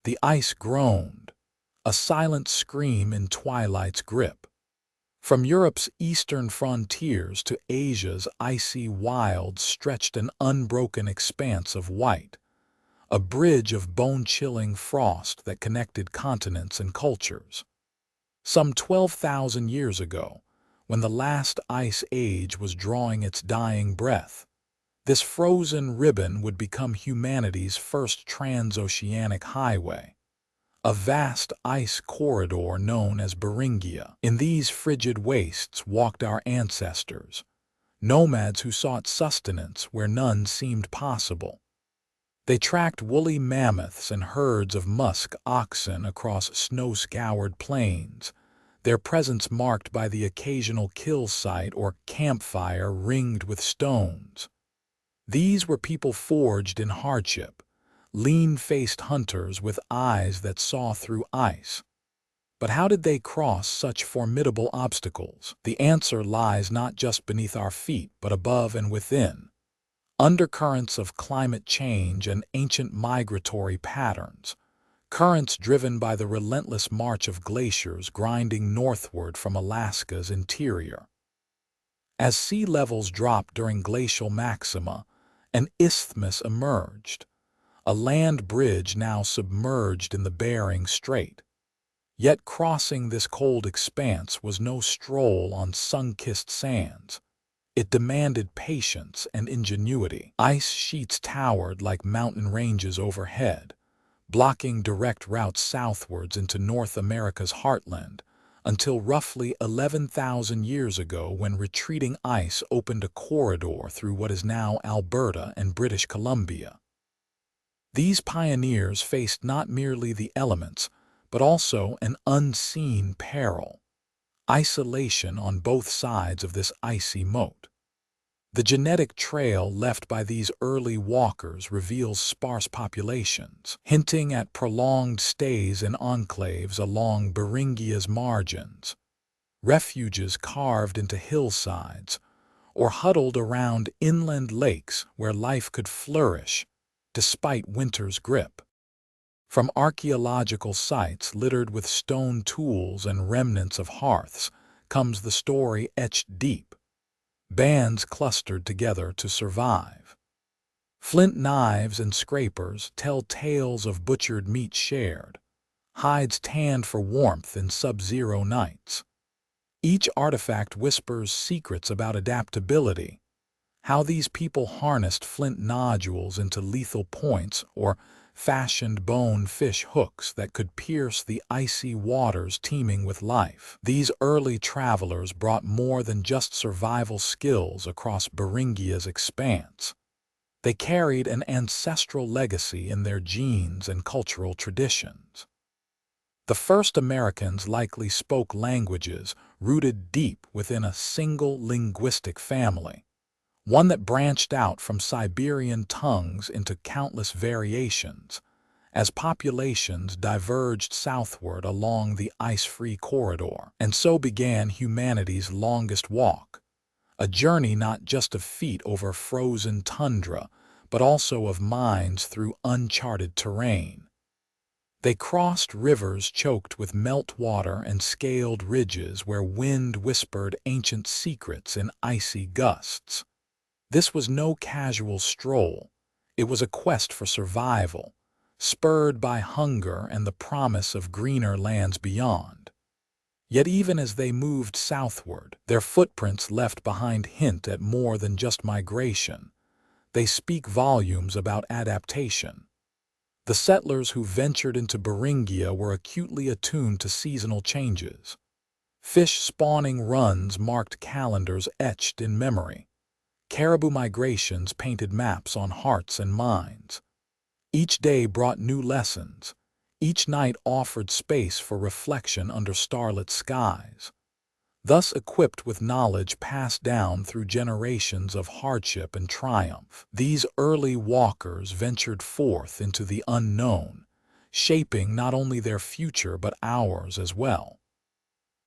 The ice groaned, a silent scream in twilight's grip. From Europe's eastern frontiers to Asia's icy wilds stretched an unbroken expanse of white, a bridge of bone-chilling frost that connected continents and cultures. Some 12,000 years ago, when the last ice age was drawing its dying breath, this frozen ribbon would become humanity's first transoceanic highway, a vast ice corridor known as Beringia. In these frigid wastes walked our ancestors, nomads who sought sustenance where none seemed possible. They tracked woolly mammoths and herds of musk oxen across snow-scoured plains, their presence marked by the occasional kill site or campfire ringed with stones. These were people forged in hardship, lean-faced hunters with eyes that saw through ice. But how did they cross such formidable obstacles? The answer lies not just beneath our feet, but above and within. Undercurrents of climate change and ancient migratory patterns, currents driven by the relentless march of glaciers grinding northward from Alaska's interior. As sea levels dropped during glacial maxima, an isthmus emerged, a land bridge now submerged in the Bering Strait. Yet crossing this cold expanse was no stroll on sun-kissed sands. It demanded patience and ingenuity. Ice sheets towered like mountain ranges overhead, blocking direct routes southwards into North America's heartland, until roughly 11,000 years ago when retreating ice opened a corridor through what is now Alberta and British Columbia. These pioneers faced not merely the elements, but also an unseen peril: isolation on both sides of this icy moat. The genetic trail left by these early walkers reveals sparse populations, hinting at prolonged stays in enclaves along Beringia's margins, refuges carved into hillsides, or huddled around inland lakes where life could flourish despite winter's grip. From archaeological sites littered with stone tools and remnants of hearths comes the story etched deep: bands clustered together to survive. Flint knives and scrapers tell tales of butchered meat shared, hides tanned for warmth in sub-zero nights. Each artifact whispers secrets about adaptability, how these people harnessed flint nodules into lethal points or fashioned bone-fish hooks that could pierce the icy waters teeming with life. These early travelers brought more than just survival skills across Beringia's expanse. They carried an ancestral legacy in their genes and cultural traditions. The first Americans likely spoke languages rooted deep within a single linguistic family, one that branched out from Siberian tongues into countless variations, as populations diverged southward along the ice-free corridor. And so began humanity's longest walk, a journey not just of feet over frozen tundra, but also of minds through uncharted terrain. They crossed rivers choked with meltwater and scaled ridges where wind whispered ancient secrets in icy gusts. This was no casual stroll. It was a quest for survival, spurred by hunger and the promise of greener lands beyond. Yet even as they moved southward, their footprints left behind hint at more than just migration. They speak volumes about adaptation. The settlers who ventured into Beringia were acutely attuned to seasonal changes. Fish-spawning runs marked calendars etched in memory. Caribou migrations painted maps on hearts and minds. Each day brought new lessons. Each night offered space for reflection under starlit skies. Thus equipped with knowledge passed down through generations of hardship and triumph, these early walkers ventured forth into the unknown, shaping not only their future but ours as well.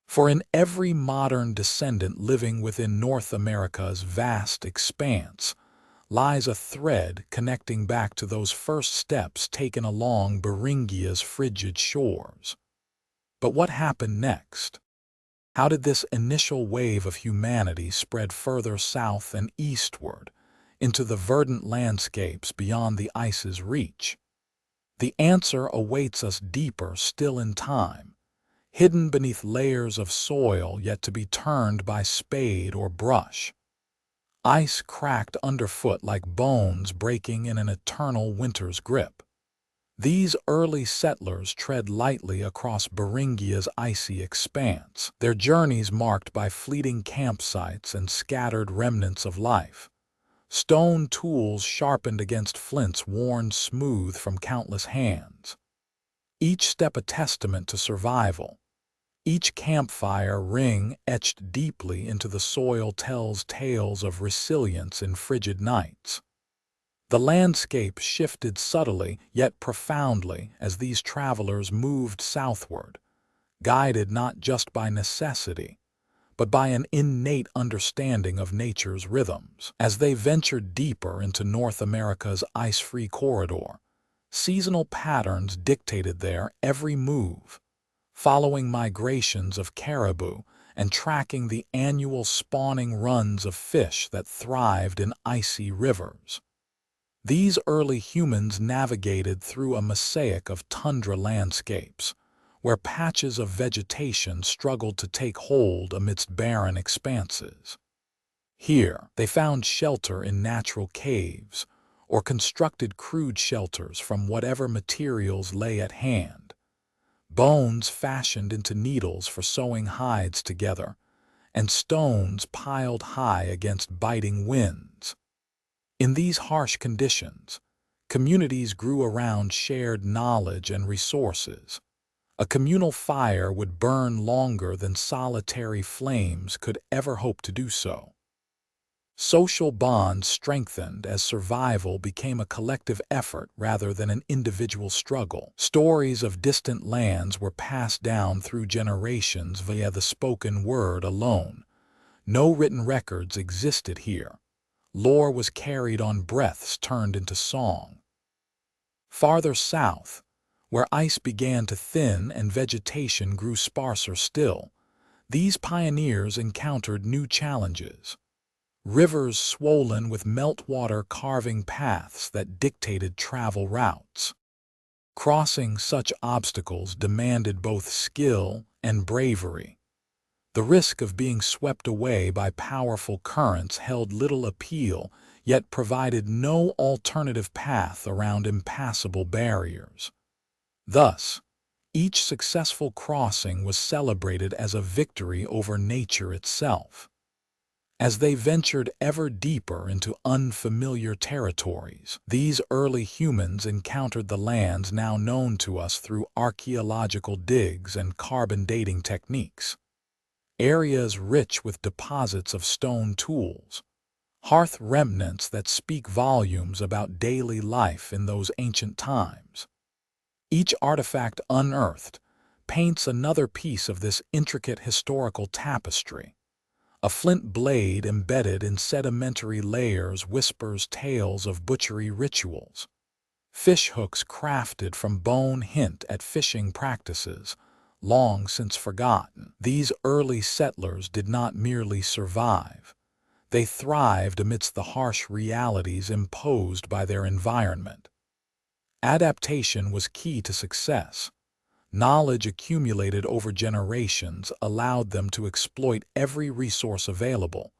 For in every modern descendant living within North America's vast expanse lies a thread connecting back to those first steps taken along Beringia's frigid shores. But what happened next? How did this initial wave of humanity spread further south and eastward, into the verdant landscapes beyond the ice's reach? The answer awaits us deeper still in time, hidden beneath layers of soil yet to be turned by spade or brush. Ice cracked underfoot like bones breaking in an eternal winter's grip. These early settlers tread lightly across Beringia's icy expanse, their journeys marked by fleeting campsites and scattered remnants of life. Stone tools sharpened against flints worn smooth from countless hands. Each step a testament to survival. Each campfire ring etched deeply into the soil tells tales of resilience in frigid nights. The landscape shifted subtly yet profoundly as these travelers moved southward, guided not just by necessity, but by an innate understanding of nature's rhythms. As they ventured deeper into North America's ice-free corridor, seasonal patterns dictated their every move, following migrations of caribou and tracking the annual spawning runs of fish that thrived in icy rivers. These early humans navigated through a mosaic of tundra landscapes, where patches of vegetation struggled to take hold amidst barren expanses. Here, they found shelter in natural caves, or constructed crude shelters from whatever materials lay at hand. Bones fashioned into needles for sewing hides together, and stones piled high against biting winds. In these harsh conditions, communities grew around shared knowledge and resources. A communal fire would burn longer than solitary flames could ever hope to do so. Social bonds strengthened as survival became a collective effort rather than an individual struggle. Stories of distant lands were passed down through generations via the spoken word alone. No written records existed here. Lore was carried on breaths turned into song. Farther south, where ice began to thin and vegetation grew sparser still, these pioneers encountered new challenges. Rivers swollen with meltwater carving paths that dictated travel routes. Crossing such obstacles demanded both skill and bravery. The risk of being swept away by powerful currents held little appeal, yet provided no alternative path around impassable barriers. Thus, each successful crossing was celebrated as a victory over nature itself. As they ventured ever deeper into unfamiliar territories, these early humans encountered the lands now known to us through archaeological digs and carbon dating techniques. Areas rich with deposits of stone tools, hearth remnants that speak volumes about daily life in those ancient times. Each artifact unearthed paints another piece of this intricate historical tapestry. A flint blade embedded in sedimentary layers whispers tales of butchery rituals. Fish hooks crafted from bone hint at fishing practices, long since forgotten. These early settlers did not merely survive. They thrived amidst the harsh realities imposed by their environment. Adaptation was key to success. Knowledge accumulated over generations allowed them to exploit every resource available,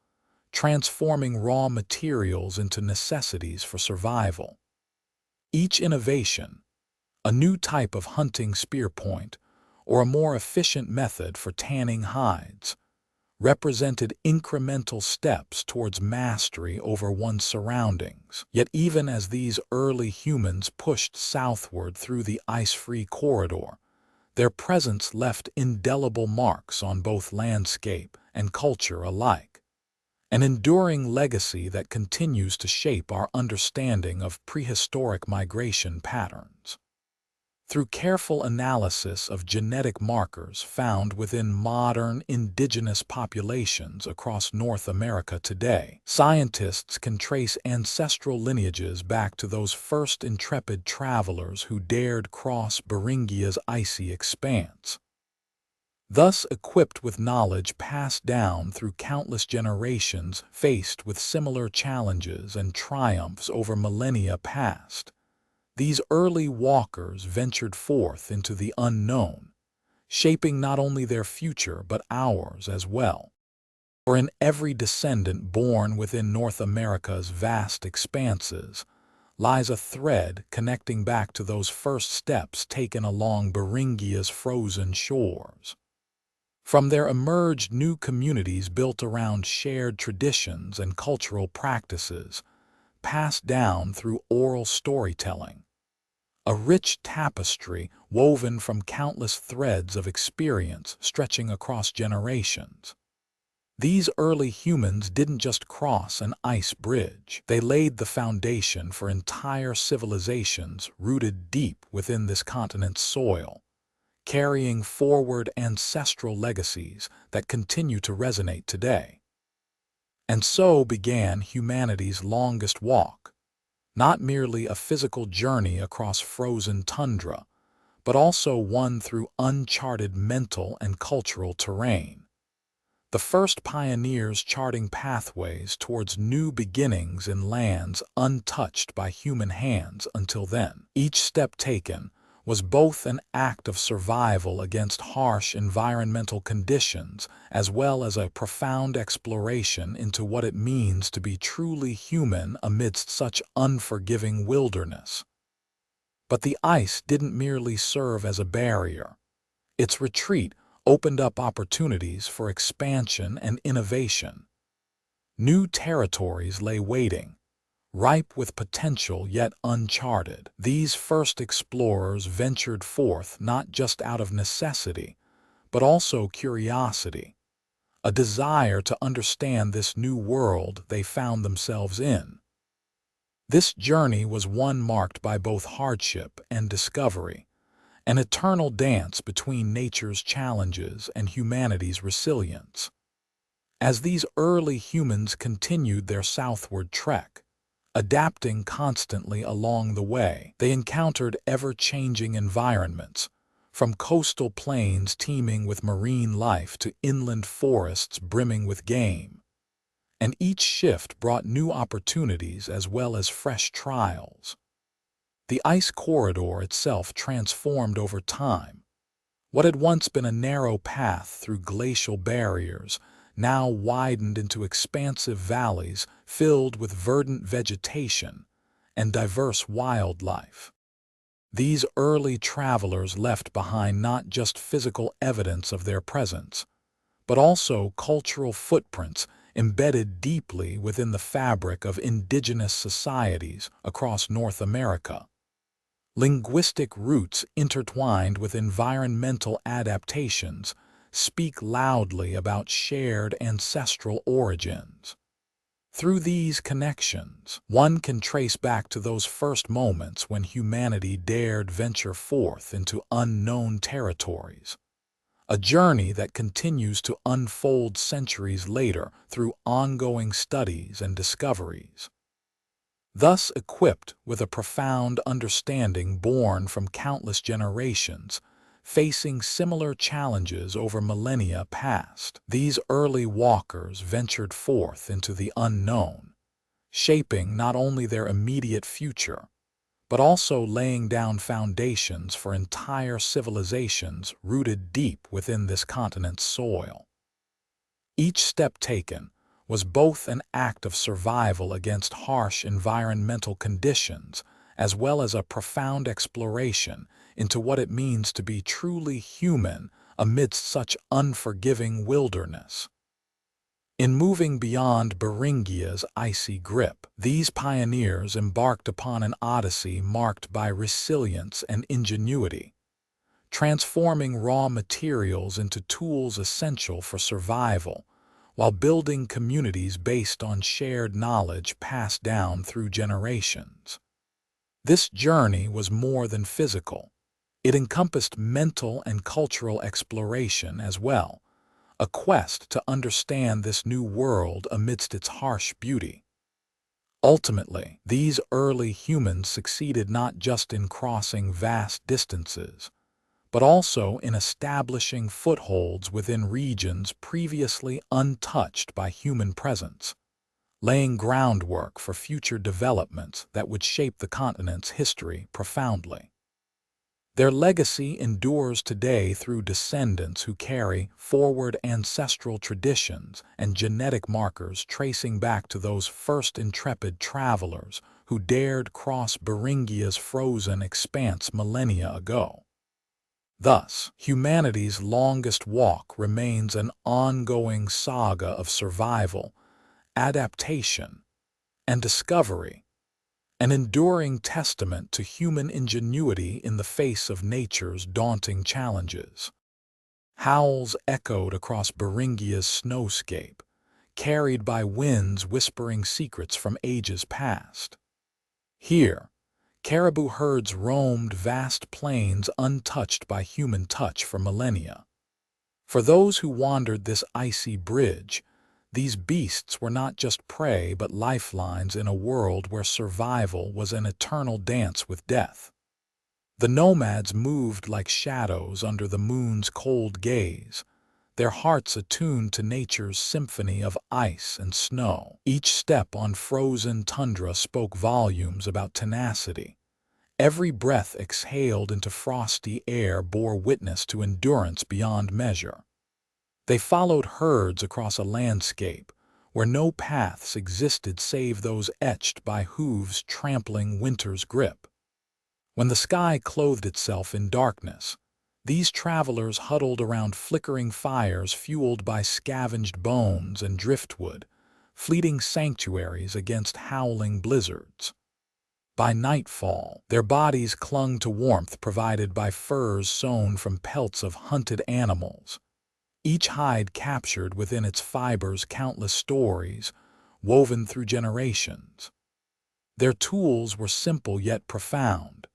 transforming raw materials into necessities for survival. Each innovation, a new type of hunting spear point, or a more efficient method for tanning hides, represented incremental steps towards mastery over one's surroundings. Yet even as these early humans pushed southward through the ice-free corridor, their presence left indelible marks on both landscape and culture alike, an enduring legacy that continues to shape our understanding of prehistoric migration patterns. Through careful analysis of genetic markers found within modern indigenous populations across North America today, scientists can trace ancestral lineages back to those first intrepid travelers who dared cross Beringia's icy expanse. Thus equipped with knowledge passed down through countless generations, faced with similar challenges and triumphs over millennia past, these early walkers ventured forth into the unknown, shaping not only their future but ours as well. For in every descendant born within North America's vast expanses lies a thread connecting back to those first steps taken along Beringia's frozen shores. From there emerged new communities built around shared traditions and cultural practices, passed down through oral storytelling. A rich tapestry woven from countless threads of experience stretching across generations. These early humans didn't just cross an ice bridge. They laid the foundation for entire civilizations rooted deep within this continent's soil, carrying forward ancestral legacies that continue to resonate today. And so began humanity's longest walk, not merely a physical journey across frozen tundra, but also one through uncharted mental and cultural terrain. The first pioneers charting pathways towards new beginnings in lands untouched by human hands until then. Each step taken was both an act of survival against harsh environmental conditions as well as a profound exploration into what it means to be truly human amidst such unforgiving wilderness. But the ice didn't merely serve as a barrier. Its retreat opened up opportunities for expansion and innovation. New territories lay waiting, ripe with potential yet uncharted. These first explorers ventured forth not just out of necessity, but also curiosity, a desire to understand this new world they found themselves in. This journey was one marked by both hardship and discovery, an eternal dance between nature's challenges and humanity's resilience. As these early humans continued their southward trek, adapting constantly along the way, they encountered ever-changing environments, from coastal plains teeming with marine life to inland forests brimming with game. And each shift brought new opportunities as well as fresh trials. The ice corridor itself transformed over time. What had once been a narrow path through glacial barriers now widened into expansive valleys filled with verdant vegetation and diverse wildlife. These early travelers left behind not just physical evidence of their presence, but also cultural footprints embedded deeply within the fabric of indigenous societies across North America. Linguistic roots intertwined with environmental adaptations speak loudly about shared ancestral origins. Through these connections, one can trace back to those first moments when humanity dared venture forth into unknown territories, a journey that continues to unfold centuries later through ongoing studies and discoveries. Thus equipped with a profound understanding born from countless generations, facing similar challenges over millennia past, these early walkers ventured forth into the unknown, shaping not only their immediate future, but also laying down foundations for entire civilizations rooted deep within this continent's soil. Each step taken was both an act of survival against harsh environmental conditions as well as a profound exploration into what it means to be truly human amidst such unforgiving wilderness. In moving beyond Beringia's icy grip, these pioneers embarked upon an odyssey marked by resilience and ingenuity, transforming raw materials into tools essential for survival, while building communities based on shared knowledge passed down through generations. This journey was more than physical. It encompassed mental and cultural exploration as well, a quest to understand this new world amidst its harsh beauty. Ultimately, these early humans succeeded not just in crossing vast distances, but also in establishing footholds within regions previously untouched by human presence, laying groundwork for future developments that would shape the continent's history profoundly. Their legacy endures today through descendants who carry forward ancestral traditions and genetic markers tracing back to those first intrepid travelers who dared cross Beringia's frozen expanse millennia ago. Thus, humanity's longest walk remains an ongoing saga of survival, adaptation, and discovery, an enduring testament to human ingenuity in the face of nature's daunting challenges. Howls echoed across Beringia's snowscape, carried by winds whispering secrets from ages past. Here, caribou herds roamed vast plains untouched by human touch for millennia. For those who wandered this icy bridge, these beasts were not just prey but lifelines in a world where survival was an eternal dance with death. The nomads moved like shadows under the moon's cold gaze, their hearts attuned to nature's symphony of ice and snow. Each step on frozen tundra spoke volumes about tenacity. Every breath exhaled into frosty air bore witness to endurance beyond measure. They followed herds across a landscape where no paths existed save those etched by hooves trampling winter's grip. When the sky clothed itself in darkness, these travelers huddled around flickering fires fueled by scavenged bones and driftwood, fleeting sanctuaries against howling blizzards. By nightfall, their bodies clung to warmth provided by furs sewn from pelts of hunted animals, each hide captured within its fibers countless stories, woven through generations. Their tools were simple yet profound.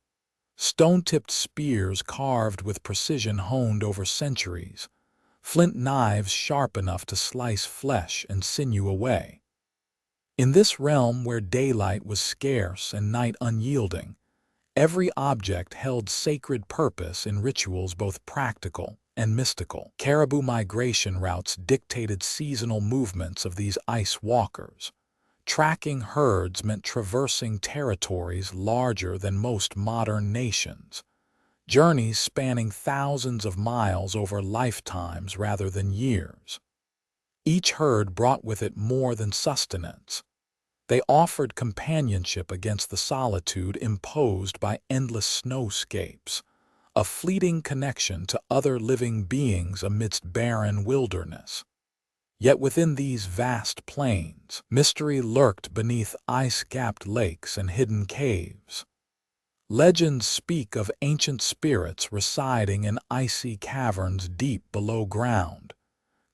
Stone-tipped spears carved with precision honed over centuries, flint knives sharp enough to slice flesh and sinew away. In this realm where daylight was scarce and night unyielding, every object held sacred purpose in rituals both practical and mystical. Caribou migration routes dictated seasonal movements of these ice walkers. Tracking herds meant traversing territories larger than most modern nations, journeys spanning thousands of miles over lifetimes rather than years. Each herd brought with it more than sustenance. They offered companionship against the solitude imposed by endless snowscapes, a fleeting connection to other living beings amidst barren wilderness. Yet within these vast plains, mystery lurked beneath ice-capped lakes and hidden caves. Legends speak of ancient spirits residing in icy caverns deep below ground,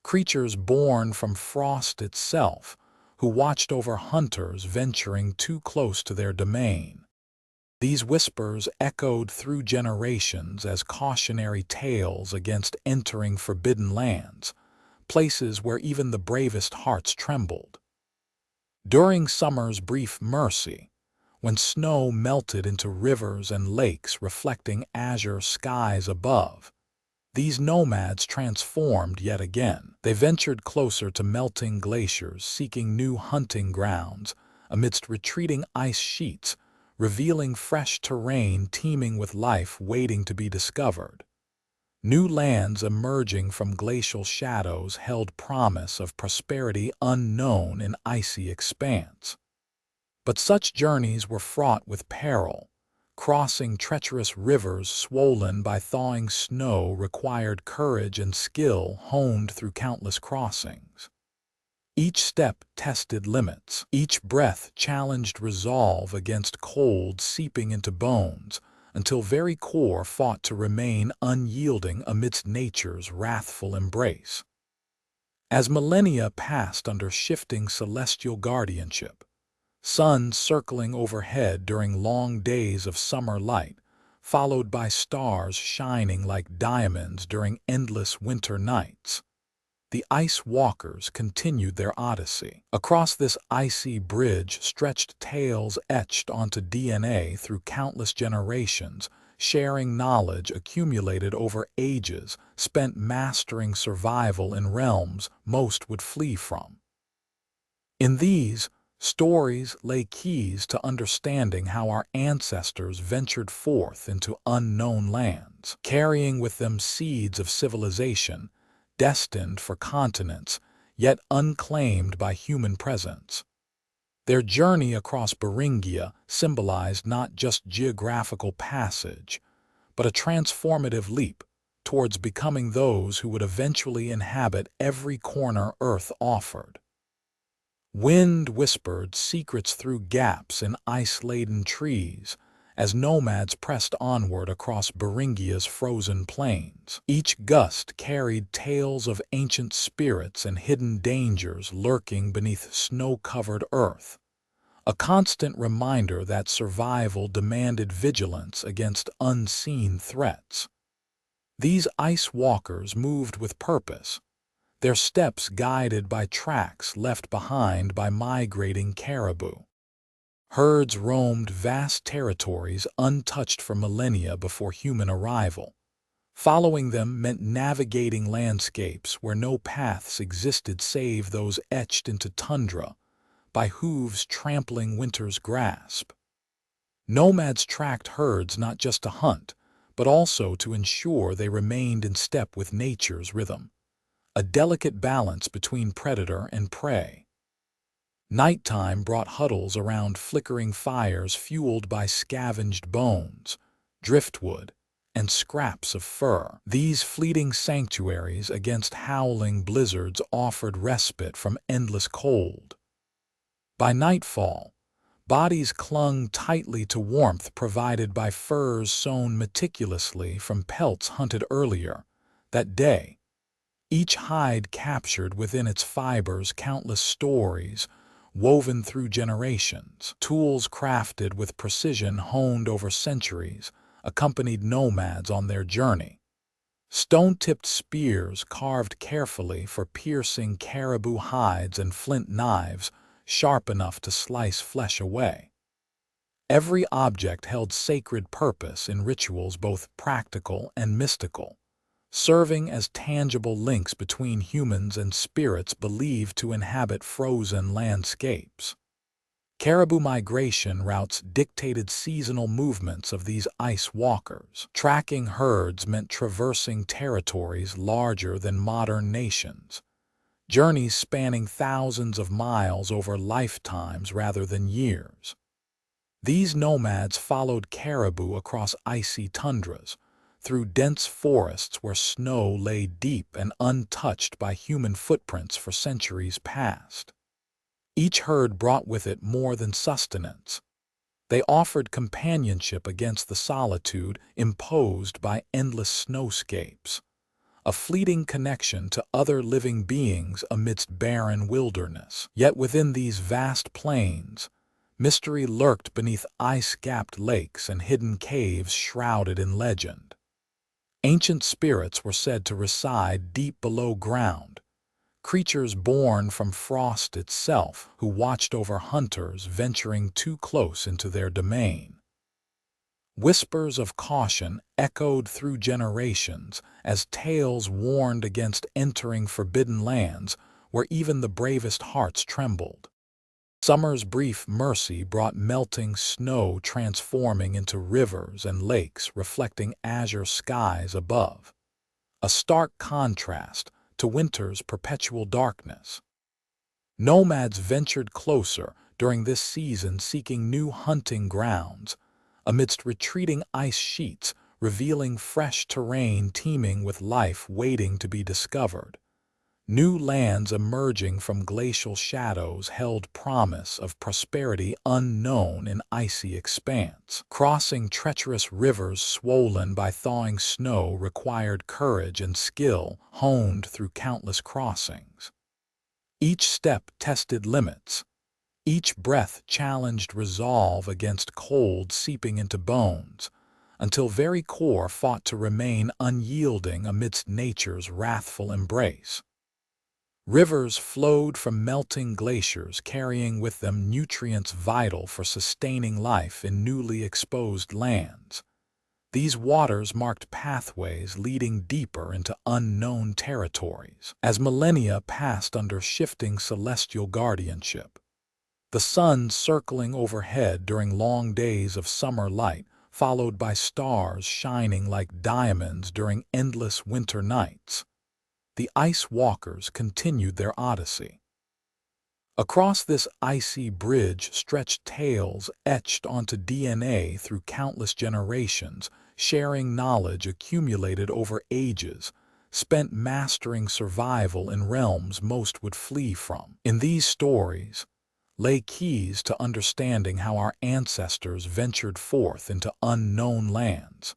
creatures born from frost itself, who watched over hunters venturing too close to their domain. These whispers echoed through generations as cautionary tales against entering forbidden lands, places where even the bravest hearts trembled. During summer's brief mercy, when snow melted into rivers and lakes reflecting azure skies above, these nomads transformed yet again. They ventured closer to melting glaciers, seeking new hunting grounds amidst retreating ice sheets, revealing fresh terrain teeming with life waiting to be discovered. New lands emerging from glacial shadows held promise of prosperity unknown in icy expanse. But such journeys were fraught with peril. Crossing treacherous rivers swollen by thawing snow required courage and skill honed through countless crossings. Each step tested limits, each breath challenged resolve against cold seeping into bones, until very core fought to remain unyielding amidst nature's wrathful embrace. As millennia passed under shifting celestial guardianship, suns circling overhead during long days of summer light, followed by stars shining like diamonds during endless winter nights. The ice walkers continued their odyssey. Across this icy bridge stretched tales etched onto DNA through countless generations, sharing knowledge accumulated over ages spent mastering survival in realms most would flee from. In these stories lay keys to understanding how our ancestors ventured forth into unknown lands, carrying with them seeds of civilization destined for continents, yet unclaimed by human presence. Their journey across Beringia symbolized not just geographical passage, but a transformative leap towards becoming those who would eventually inhabit every corner Earth offered. Wind whispered secrets through gaps in ice-laden trees, as nomads pressed onward across Beringia's frozen plains. Each gust carried tales of ancient spirits and hidden dangers lurking beneath snow-covered earth, a constant reminder that survival demanded vigilance against unseen threats. These ice walkers moved with purpose, their steps guided by tracks left behind by migrating caribou. Herds roamed vast territories untouched for millennia before human arrival. Following them meant navigating landscapes where no paths existed save those etched into tundra by hooves trampling winter's grasp. Nomads tracked herds not just to hunt, but also to ensure they remained in step with nature's rhythm, a delicate balance between predator and prey. Nighttime brought huddles around flickering fires fueled by scavenged bones, driftwood, and scraps of fur. These fleeting sanctuaries against howling blizzards offered respite from endless cold. By nightfall, bodies clung tightly to warmth provided by furs sewn meticulously from pelts hunted earlier that day. Each hide captured within its fibers countless stories woven through generations. Tools crafted with precision honed over centuries accompanied nomads on their journey. Stone-tipped spears carved carefully for piercing caribou hides and flint knives sharp enough to slice flesh away. Every object held sacred purpose in rituals both practical and mystical, serving as tangible links between humans and spirits believed to inhabit frozen landscapes. Caribou migration routes dictated seasonal movements of these ice walkers. Tracking herds meant traversing territories larger than modern nations, journeys spanning thousands of miles over lifetimes rather than years. These nomads followed caribou across icy tundras, through dense forests where snow lay deep and untouched by human footprints for centuries past. Each herd brought with it more than sustenance. They offered companionship against the solitude imposed by endless snowscapes, a fleeting connection to other living beings amidst barren wilderness. Yet within these vast plains, mystery lurked beneath ice-capped lakes and hidden caves shrouded in legend. Ancient spirits were said to reside deep below ground, creatures born from frost itself who watched over hunters venturing too close into their domain. Whispers of caution echoed through generations as tales warned against entering forbidden lands where even the bravest hearts trembled. Summer's brief mercy brought melting snow transforming into rivers and lakes reflecting azure skies above, a stark contrast to winter's perpetual darkness. Nomads ventured closer during this season seeking new hunting grounds, amidst retreating ice sheets revealing fresh terrain teeming with life waiting to be discovered. New lands emerging from glacial shadows held promise of prosperity unknown in icy expanse. Crossing treacherous rivers swollen by thawing snow required courage and skill honed through countless crossings. Each step tested limits. Each breath challenged resolve against cold seeping into bones, until very core fought to remain unyielding amidst nature's wrathful embrace. Rivers flowed from melting glaciers, carrying with them nutrients vital for sustaining life in newly exposed lands. These waters marked pathways leading deeper into unknown territories. As millennia passed under shifting celestial guardianship, the sun circling overhead during long days of summer light, followed by stars shining like diamonds during endless winter nights, the ice walkers continued their odyssey. Across this icy bridge stretched tales etched onto DNA through countless generations, sharing knowledge accumulated over ages, spent mastering survival in realms most would flee from. In these stories lay keys to understanding how our ancestors ventured forth into unknown lands,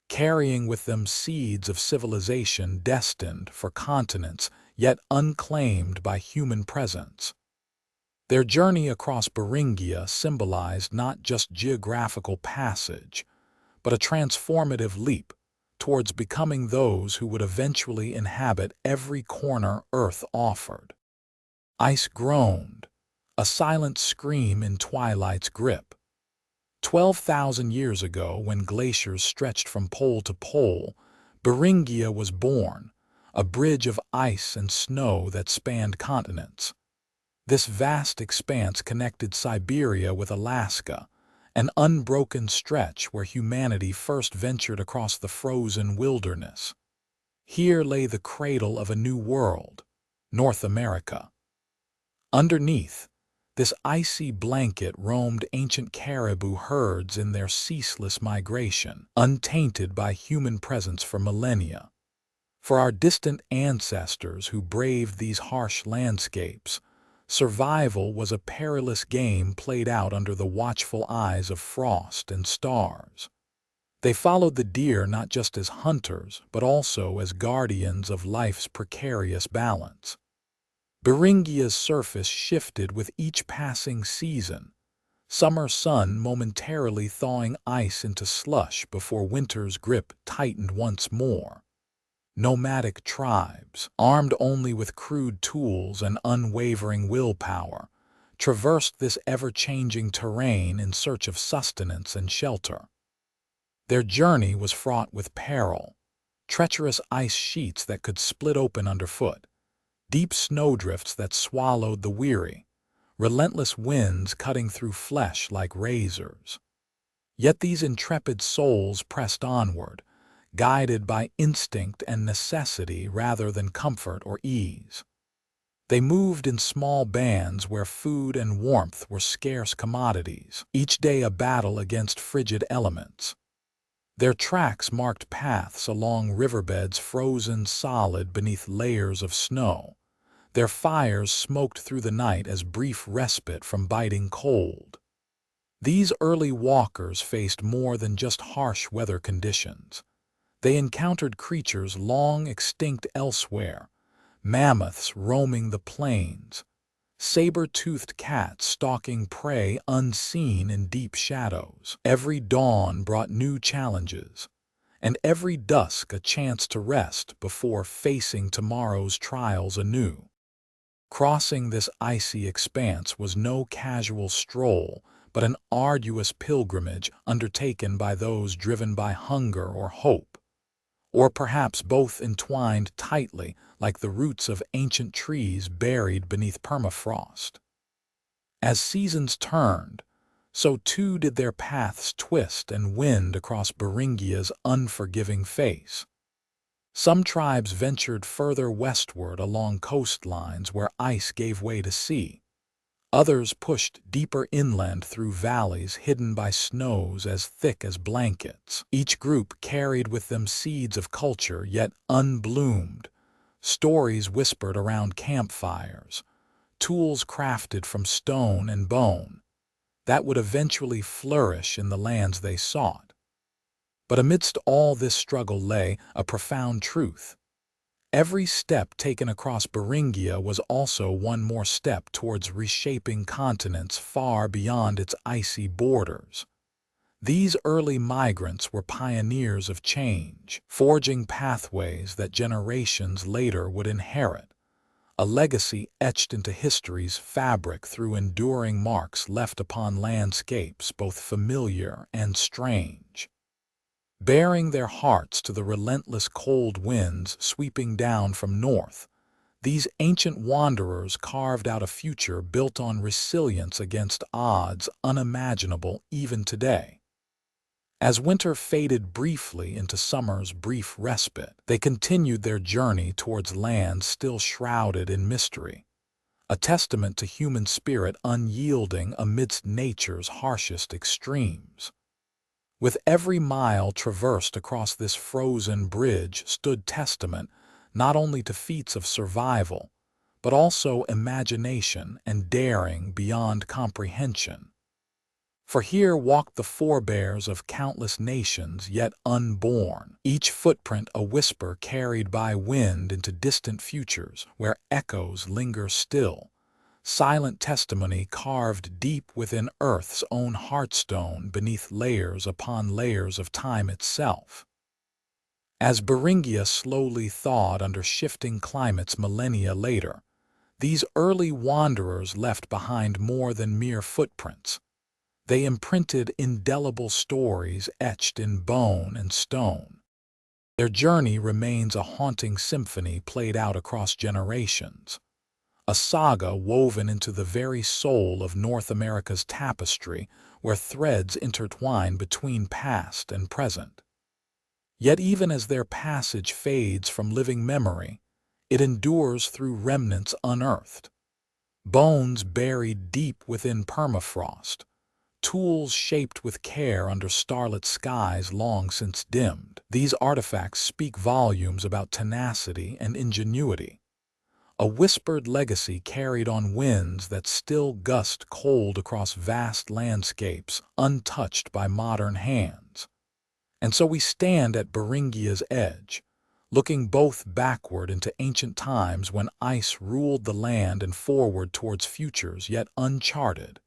carrying with them seeds of civilization destined for continents yet unclaimed by human presence. Their journey across Beringia symbolized not just geographical passage, but a transformative leap towards becoming those who would eventually inhabit every corner Earth offered. Ice groaned, a silent scream in twilight's grip. 12,000 years ago, when glaciers stretched from pole to pole, Beringia was born, a bridge of ice and snow that spanned continents. This vast expanse connected Siberia with Alaska, an unbroken stretch where humanity first ventured across the frozen wilderness. Here lay the cradle of a new world, North America. Underneath this icy blanket roamed ancient caribou herds in their ceaseless migration, untainted by human presence for millennia. For our distant ancestors who braved these harsh landscapes, survival was a perilous game played out under the watchful eyes of frost and stars. They followed the deer not just as hunters, but also as guardians of life's precarious balance. Beringia's surface shifted with each passing season, summer sun momentarily thawing ice into slush before winter's grip tightened once more. Nomadic tribes, armed only with crude tools and unwavering willpower, traversed this ever-changing terrain in search of sustenance and shelter. Their journey was fraught with peril, treacherous ice sheets that could split open underfoot, deep snowdrifts that swallowed the weary, relentless winds cutting through flesh like razors. Yet these intrepid souls pressed onward, guided by instinct and necessity rather than comfort or ease. They moved in small bands where food and warmth were scarce commodities, each day a battle against frigid elements. Their tracks marked paths along riverbeds frozen solid beneath layers of snow. Their fires smoked through the night as brief respite from biting cold. These early walkers faced more than just harsh weather conditions. They encountered creatures long extinct elsewhere, mammoths roaming the plains, saber-toothed cats stalking prey unseen in deep shadows. Every dawn brought new challenges, and every dusk a chance to rest before facing tomorrow's trials anew. Crossing this icy expanse was no casual stroll, but an arduous pilgrimage undertaken by those driven by hunger or hope, or perhaps both entwined tightly like the roots of ancient trees buried beneath permafrost. As seasons turned, so too did their paths twist and wind across Beringia's unforgiving face. Some tribes ventured further westward along coastlines where ice gave way to sea. Others pushed deeper inland through valleys hidden by snows as thick as blankets. Each group carried with them seeds of culture yet unbloomed, stories whispered around campfires, tools crafted from stone and bone, that would eventually flourish in the lands they sought. But amidst all this struggle lay a profound truth. Every step taken across Beringia was also one more step towards reshaping continents far beyond its icy borders. These early migrants were pioneers of change, forging pathways that generations later would inherit, a legacy etched into history's fabric through enduring marks left upon landscapes both familiar and strange. Bearing their hearts to the relentless cold winds sweeping down from north, these ancient wanderers carved out a future built on resilience against odds unimaginable even today. As winter faded briefly into summer's brief respite, they continued their journey towards lands still shrouded in mystery, a testament to human spirit unyielding amidst nature's harshest extremes. With every mile traversed across this frozen bridge stood testament not only to feats of survival, but also imagination and daring beyond comprehension. For here walked the forebears of countless nations yet unborn, each footprint a whisper carried by wind into distant futures where echoes linger still, silent testimony carved deep within Earth's own heartstone beneath layers upon layers of time itself. As Beringia slowly thawed under shifting climates millennia later, these early wanderers left behind more than mere footprints. They imprinted indelible stories etched in bone and stone. Their journey remains a haunting symphony played out across generations, a saga woven into the very soul of North America's tapestry where threads intertwine between past and present. Yet even as their passage fades from living memory, it endures through remnants unearthed, bones buried deep within permafrost, tools shaped with care under starlit skies long since dimmed. These artifacts speak volumes about tenacity and ingenuity, a whispered legacy carried on winds that still gust cold across vast landscapes untouched by modern hands. And so we stand at Beringia's edge, looking both backward into ancient times when ice ruled the land and forward towards futures yet uncharted,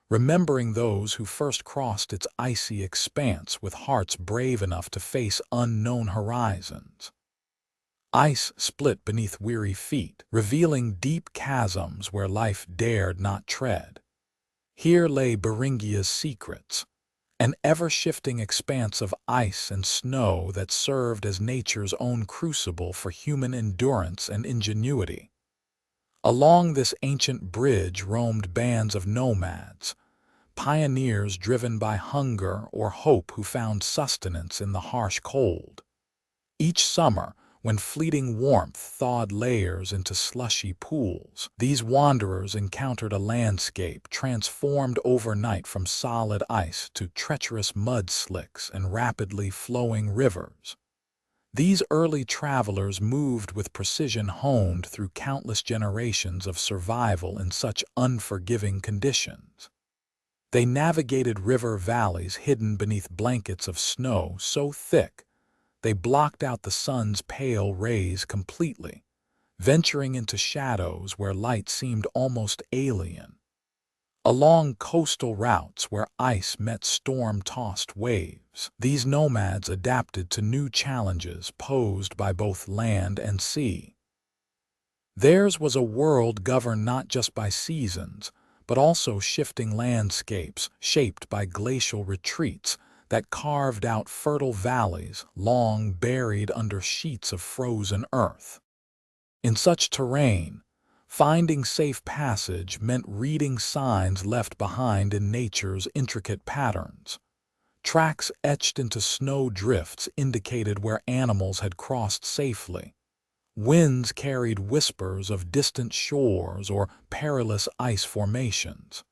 remembering those who first crossed its icy expanse with hearts brave enough to face unknown horizons. Ice split beneath weary feet, revealing deep chasms where life dared not tread. Here lay Beringia's secrets, an ever-shifting expanse of ice and snow that served as nature's own crucible for human endurance and ingenuity. Along this ancient bridge roamed bands of nomads, pioneers driven by hunger or hope who found sustenance in the harsh cold. Each summer, when fleeting warmth thawed layers into slushy pools, these wanderers encountered a landscape transformed overnight from solid ice to treacherous mud slicks and rapidly flowing rivers. These early travelers moved with precision honed through countless generations of survival in such unforgiving conditions. They navigated river valleys hidden beneath blankets of snow so thick they blocked out the sun's pale rays completely, venturing into shadows where light seemed almost alien. Along coastal routes where ice met storm-tossed waves, these nomads adapted to new challenges posed by both land and sea. Theirs was a world governed not just by seasons, but also shifting landscapes shaped by glacial retreats that carved out fertile valleys long buried under sheets of frozen earth. In such terrain, finding safe passage meant reading signs left behind in nature's intricate patterns. Tracks etched into snow drifts indicated where animals had crossed safely. Winds carried whispers of distant shores or perilous ice formations.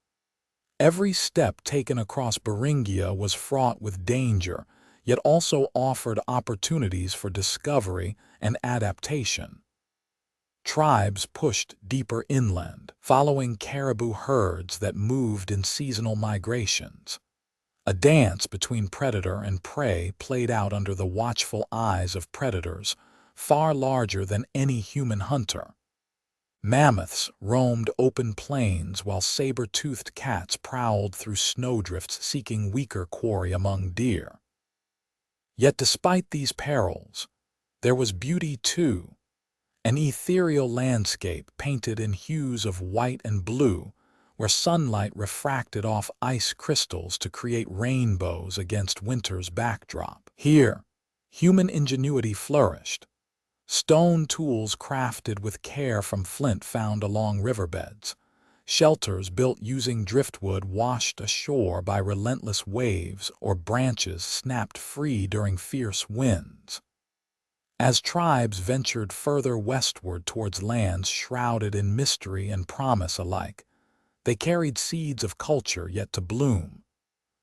Every step taken across Beringia was fraught with danger, yet also offered opportunities for discovery and adaptation. Tribes pushed deeper inland, following caribou herds that moved in seasonal migrations. A dance between predator and prey played out under the watchful eyes of predators, far larger than any human hunter. Mammoths roamed open plains while saber-toothed cats prowled through snowdrifts seeking weaker quarry among deer. Yet despite these perils, there was beauty too, an ethereal landscape painted in hues of white and blue, where sunlight refracted off ice crystals to create rainbows against winter's backdrop. Here, human ingenuity flourished. Stone tools crafted with care from flint found along riverbeds, shelters built using driftwood washed ashore by relentless waves or branches snapped free during fierce winds. As tribes ventured further westward towards lands shrouded in mystery and promise alike, they carried seeds of culture yet to bloom.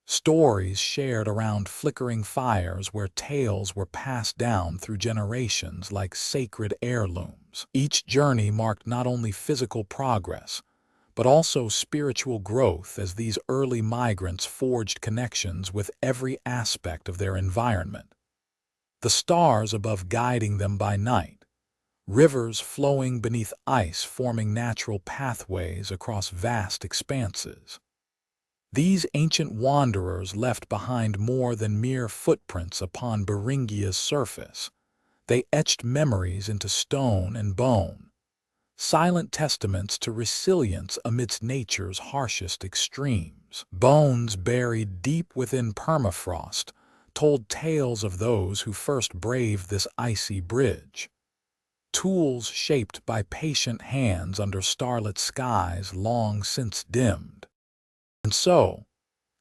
Stories shared around flickering fires where tales were passed down through generations like sacred heirlooms. Each journey marked not only physical progress, but also spiritual growth as these early migrants forged connections with every aspect of their environment. The stars above guiding them by night, rivers flowing beneath ice forming natural pathways across vast expanses. These ancient wanderers left behind more than mere footprints upon Beringia's surface. They etched memories into stone and bone, silent testaments to resilience amidst nature's harshest extremes. Bones buried deep within permafrost told tales of those who first braved this icy bridge. Tools shaped by patient hands under starlit skies long since dimmed. And so,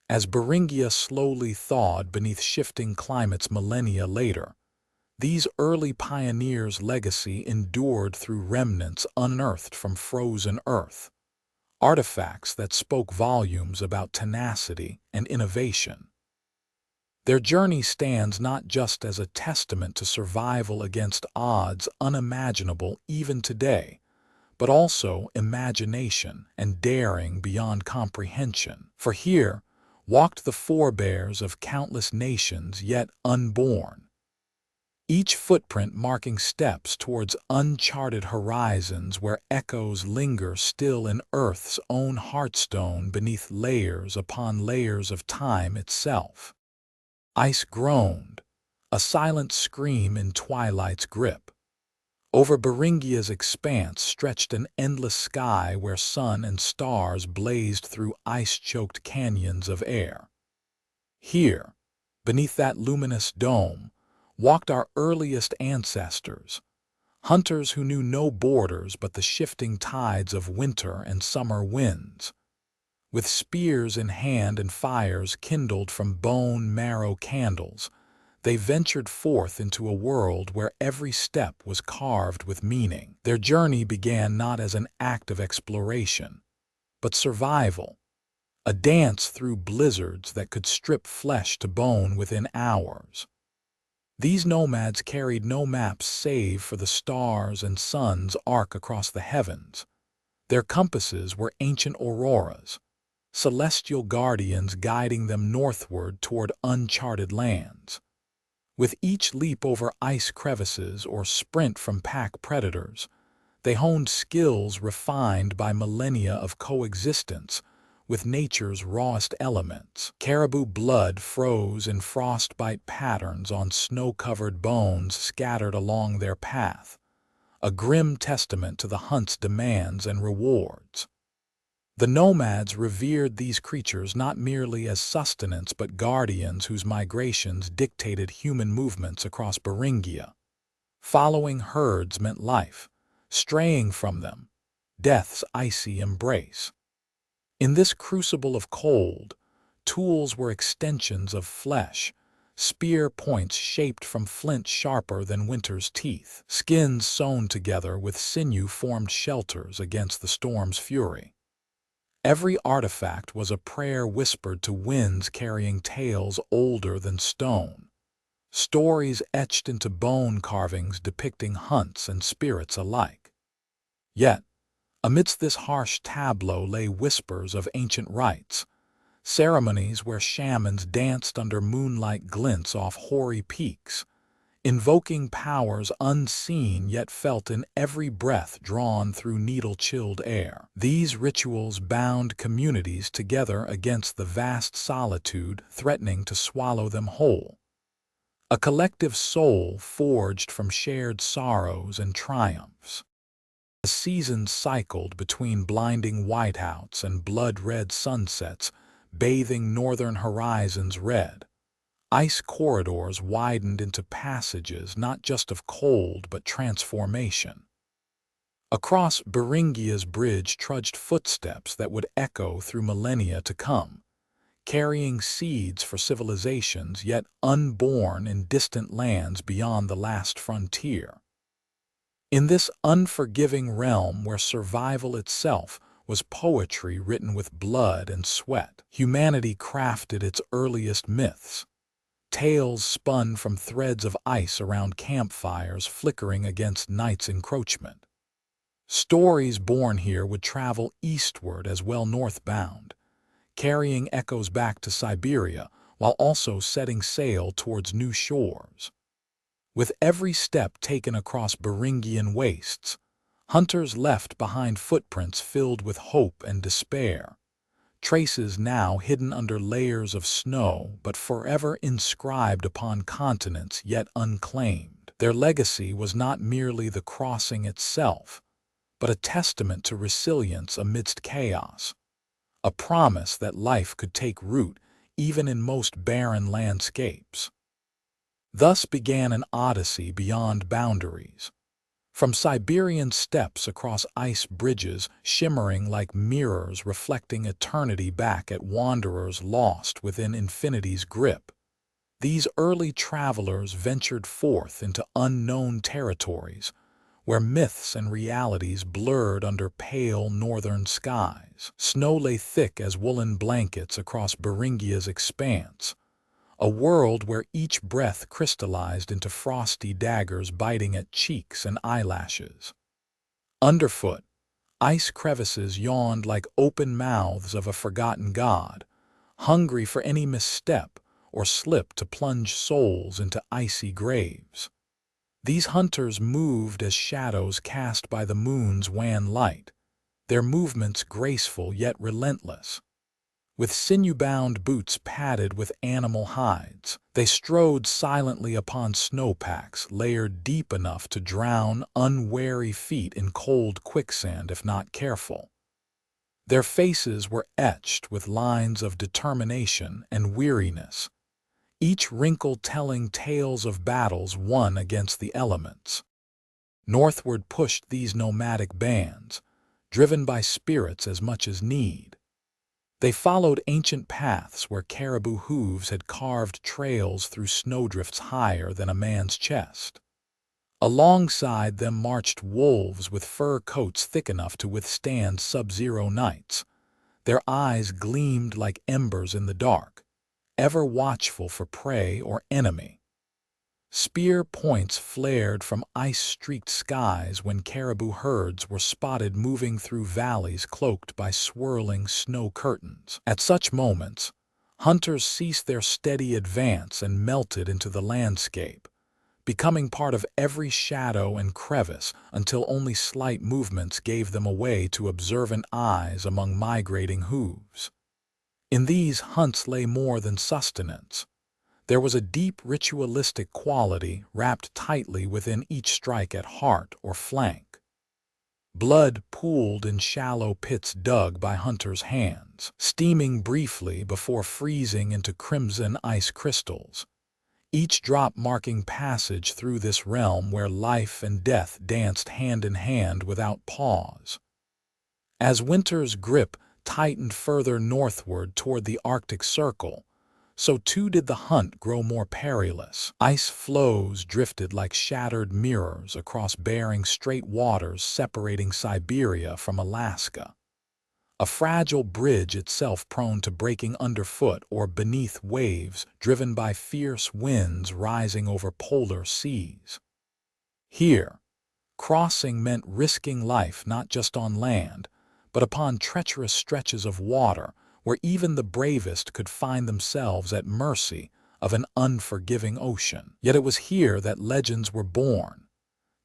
as Beringia slowly thawed beneath shifting climates millennia later, these early pioneers' legacy endured through remnants unearthed from frozen earth, artifacts that spoke volumes about tenacity and innovation. Their journey stands not just as a testament to survival against odds unimaginable even today, but also imagination and daring beyond comprehension. For here walked the forebears of countless nations yet unborn, each footprint marking steps towards uncharted horizons where echoes linger still in Earth's own heartstone beneath layers upon layers of time itself. Ice groaned, a silent scream in twilight's grip. Over Beringia's expanse stretched an endless sky where sun and stars blazed through ice-choked canyons of air. Here, beneath that luminous dome, walked our earliest ancestors, hunters who knew no borders but the shifting tides of winter and summer winds. With spears in hand and fires kindled from bone-marrow candles, they ventured forth into a world where every step was carved with meaning. Their journey began not as an act of exploration, but survival, a dance through blizzards that could strip flesh to bone within hours. These nomads carried no maps save for the stars and sun's arc across the heavens. Their compasses were ancient auroras, celestial guardians guiding them northward toward uncharted lands. With each leap over ice crevices or sprint from pack predators, they honed skills refined by millennia of coexistence with nature's rawest elements. Caribou blood froze in frostbite patterns on snow-covered bones scattered along their path, a grim testament to the hunt's demands and rewards. The nomads revered these creatures not merely as sustenance but guardians whose migrations dictated human movements across Beringia. Following herds meant life, straying from them, death's icy embrace. In this crucible of cold, tools were extensions of flesh, spear points shaped from flint sharper than winter's teeth. Skins sewn together with sinew formed shelters against the storm's fury. Every artifact was a prayer whispered to winds carrying tales older than stone, stories etched into bone carvings depicting hunts and spirits alike. Yet, amidst this harsh tableau lay whispers of ancient rites, ceremonies where shamans danced under moonlight glints off hoary peaks, invoking powers unseen yet felt in every breath drawn through needle-chilled air. These rituals bound communities together against the vast solitude threatening to swallow them whole. A collective soul forged from shared sorrows and triumphs. The seasons cycled between blinding whiteouts and blood-red sunsets, bathing northern horizons red. Ice corridors widened into passages not just of cold but transformation. Across Beringia's bridge trudged footsteps that would echo through millennia to come, carrying seeds for civilizations yet unborn in distant lands beyond the last frontier. In this unforgiving realm where survival itself was poetry written with blood and sweat, humanity crafted its earliest myths, tales spun from threads of ice around campfires flickering against night's encroachment. Stories born here would travel eastward as well northbound, carrying echoes back to Siberia while also setting sail towards new shores. With every step taken across Beringian wastes, hunters left behind footprints filled with hope and despair, traces now hidden under layers of snow but forever inscribed upon continents yet unclaimed. Their legacy was not merely the crossing itself, but a testament to resilience amidst chaos, a promise that life could take root even in most barren landscapes. Thus began an odyssey beyond boundaries. From Siberian steppes across ice bridges shimmering like mirrors reflecting eternity back at wanderers lost within infinity's grip, these early travelers ventured forth into unknown territories, where myths and realities blurred under pale northern skies. Snow lay thick as woolen blankets across Beringia's expanse, a world where each breath crystallized into frosty daggers biting at cheeks and eyelashes. Underfoot, ice crevices yawned like open mouths of a forgotten god, hungry for any misstep or slip to plunge souls into icy graves. These hunters moved as shadows cast by the moon's wan light, their movements graceful yet relentless. With sinew-bound boots padded with animal hides, they strode silently upon snowpacks layered deep enough to drown unwary feet in cold quicksand if not careful. Their faces were etched with lines of determination and weariness, each wrinkle telling tales of battles won against the elements. Northward pushed these nomadic bands, driven by spirits as much as need. They followed ancient paths where caribou hooves had carved trails through snowdrifts higher than a man's chest. Alongside them marched wolves with fur coats thick enough to withstand sub-zero nights. Their eyes gleamed like embers in the dark, ever watchful for prey or enemy. Spear points flared from ice-streaked skies when caribou herds were spotted moving through valleys cloaked by swirling snow curtains. At such moments, hunters ceased their steady advance and melted into the landscape, becoming part of every shadow and crevice until only slight movements gave them away to observant eyes among migrating hooves. In these hunts lay more than sustenance. There was a deep ritualistic quality wrapped tightly within each strike at heart or flank. Blood pooled in shallow pits dug by hunters' hands, steaming briefly before freezing into crimson ice crystals, each drop marking passage through this realm where life and death danced hand in hand without pause. As winter's grip tightened further northward toward the Arctic Circle, so too did the hunt grow more perilous. Ice floes drifted like shattered mirrors across Bering Strait waters separating Siberia from Alaska. A fragile bridge itself prone to breaking underfoot or beneath waves driven by fierce winds rising over polar seas. Here, crossing meant risking life not just on land, but upon treacherous stretches of water where even the bravest could find themselves at mercy of an unforgiving ocean. Yet it was here that legends were born.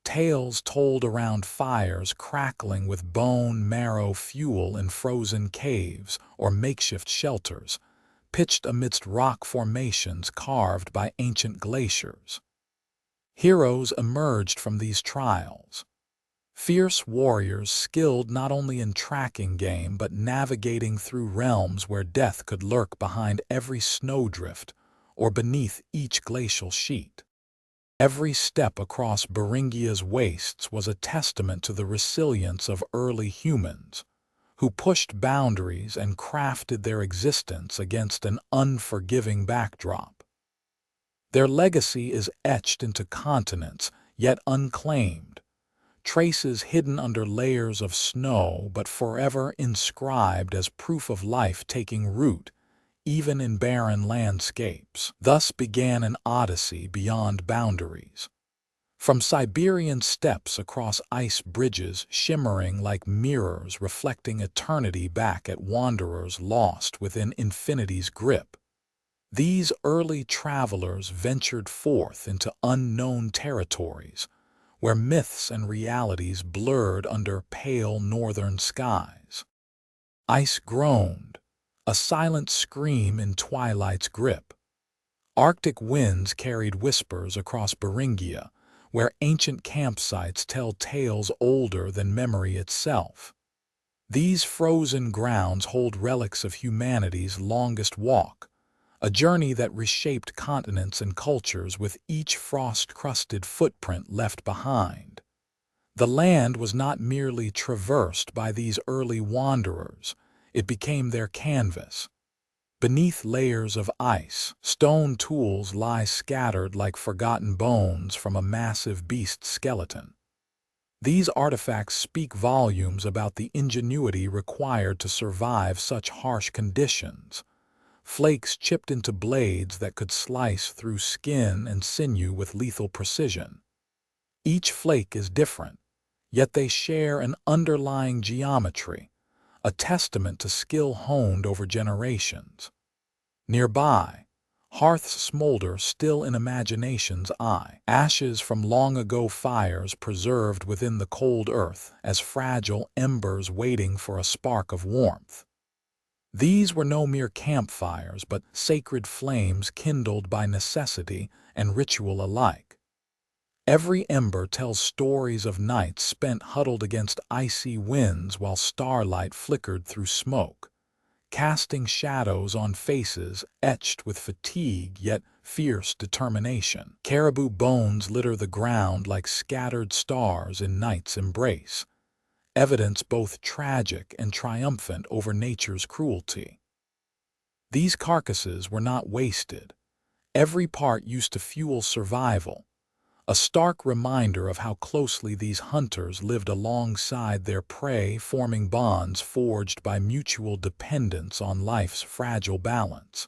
Tales told around fires crackling with bone marrow fuel in frozen caves or makeshift shelters, pitched amidst rock formations carved by ancient glaciers. Heroes emerged from these trials. Fierce warriors skilled not only in tracking game but navigating through realms where death could lurk behind every snowdrift or beneath each glacial sheet. Every step across Beringia's wastes was a testament to the resilience of early humans, who pushed boundaries and crafted their existence against an unforgiving backdrop. Their legacy is etched into continents, yet unclaimed, traces hidden under layers of snow but forever inscribed as proof of life taking root, even in barren landscapes. Thus began an odyssey beyond boundaries. From Siberian steppes across ice bridges shimmering like mirrors reflecting eternity back at wanderers lost within infinity's grip, these early travelers ventured forth into unknown territories, where myths and realities blurred under pale northern skies. Ice groaned, a silent scream in twilight's grip. Arctic winds carried whispers across Beringia, where ancient campsites tell tales older than memory itself. These frozen grounds hold relics of humanity's longest walk, a journey that reshaped continents and cultures with each frost-crusted footprint left behind. The land was not merely traversed by these early wanderers, it became their canvas. Beneath layers of ice, stone tools lie scattered like forgotten bones from a massive beast's skeleton. These artifacts speak volumes about the ingenuity required to survive such harsh conditions. Flakes chipped into blades that could slice through skin and sinew with lethal precision. Each flake is different, yet they share an underlying geometry, a testament to skill honed over generations. Nearby, hearths smolder still in imagination's eye, ashes from long-ago fires preserved within the cold earth as fragile embers waiting for a spark of warmth. These were no mere campfires, but sacred flames kindled by necessity and ritual alike. Every ember tells stories of nights spent huddled against icy winds while starlight flickered through smoke, casting shadows on faces etched with fatigue yet fierce determination. Caribou bones litter the ground like scattered stars in night's embrace, evidence both tragic and triumphant over nature's cruelty. These carcasses were not wasted. Every part used to fuel survival, a stark reminder of how closely these hunters lived alongside their prey, forming bonds forged by mutual dependence on life's fragile balance.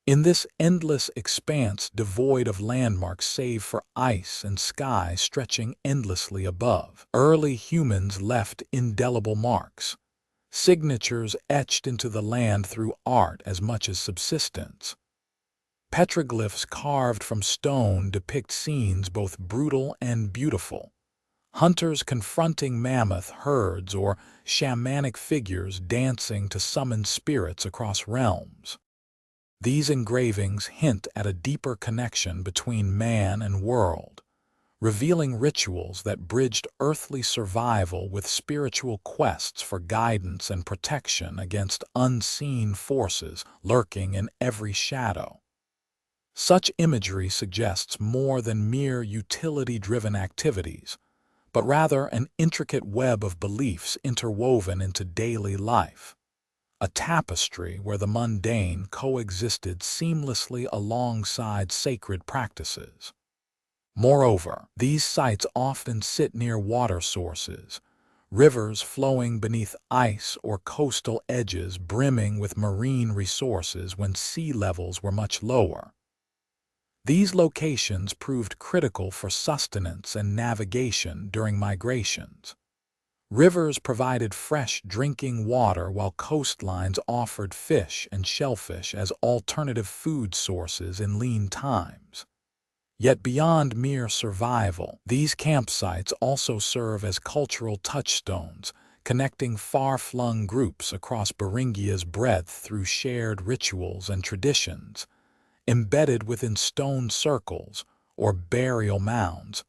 In this endless expanse devoid of landmarks save for ice and sky stretching endlessly above, early humans left indelible marks, signatures etched into the land through art as much as subsistence. Petroglyphs carved from stone depict scenes both brutal and beautiful, hunters confronting mammoth herds or shamanic figures dancing to summon spirits across realms. These engravings hint at a deeper connection between man and world, revealing rituals that bridged earthly survival with spiritual quests for guidance and protection against unseen forces lurking in every shadow. Such imagery suggests more than mere utility-driven activities, but rather an intricate web of beliefs interwoven into daily life, a tapestry where the mundane coexisted seamlessly alongside sacred practices. Moreover, these sites often sit near water sources, rivers flowing beneath ice or coastal edges brimming with marine resources when sea levels were much lower. These locations proved critical for sustenance and navigation during migrations. Rivers provided fresh drinking water while coastlines offered fish and shellfish as alternative food sources in lean times. Yet beyond mere survival, these campsites also serve as cultural touchstones, connecting far-flung groups across Beringia's breadth through shared rituals and traditions, embedded within stone circles or burial mounds,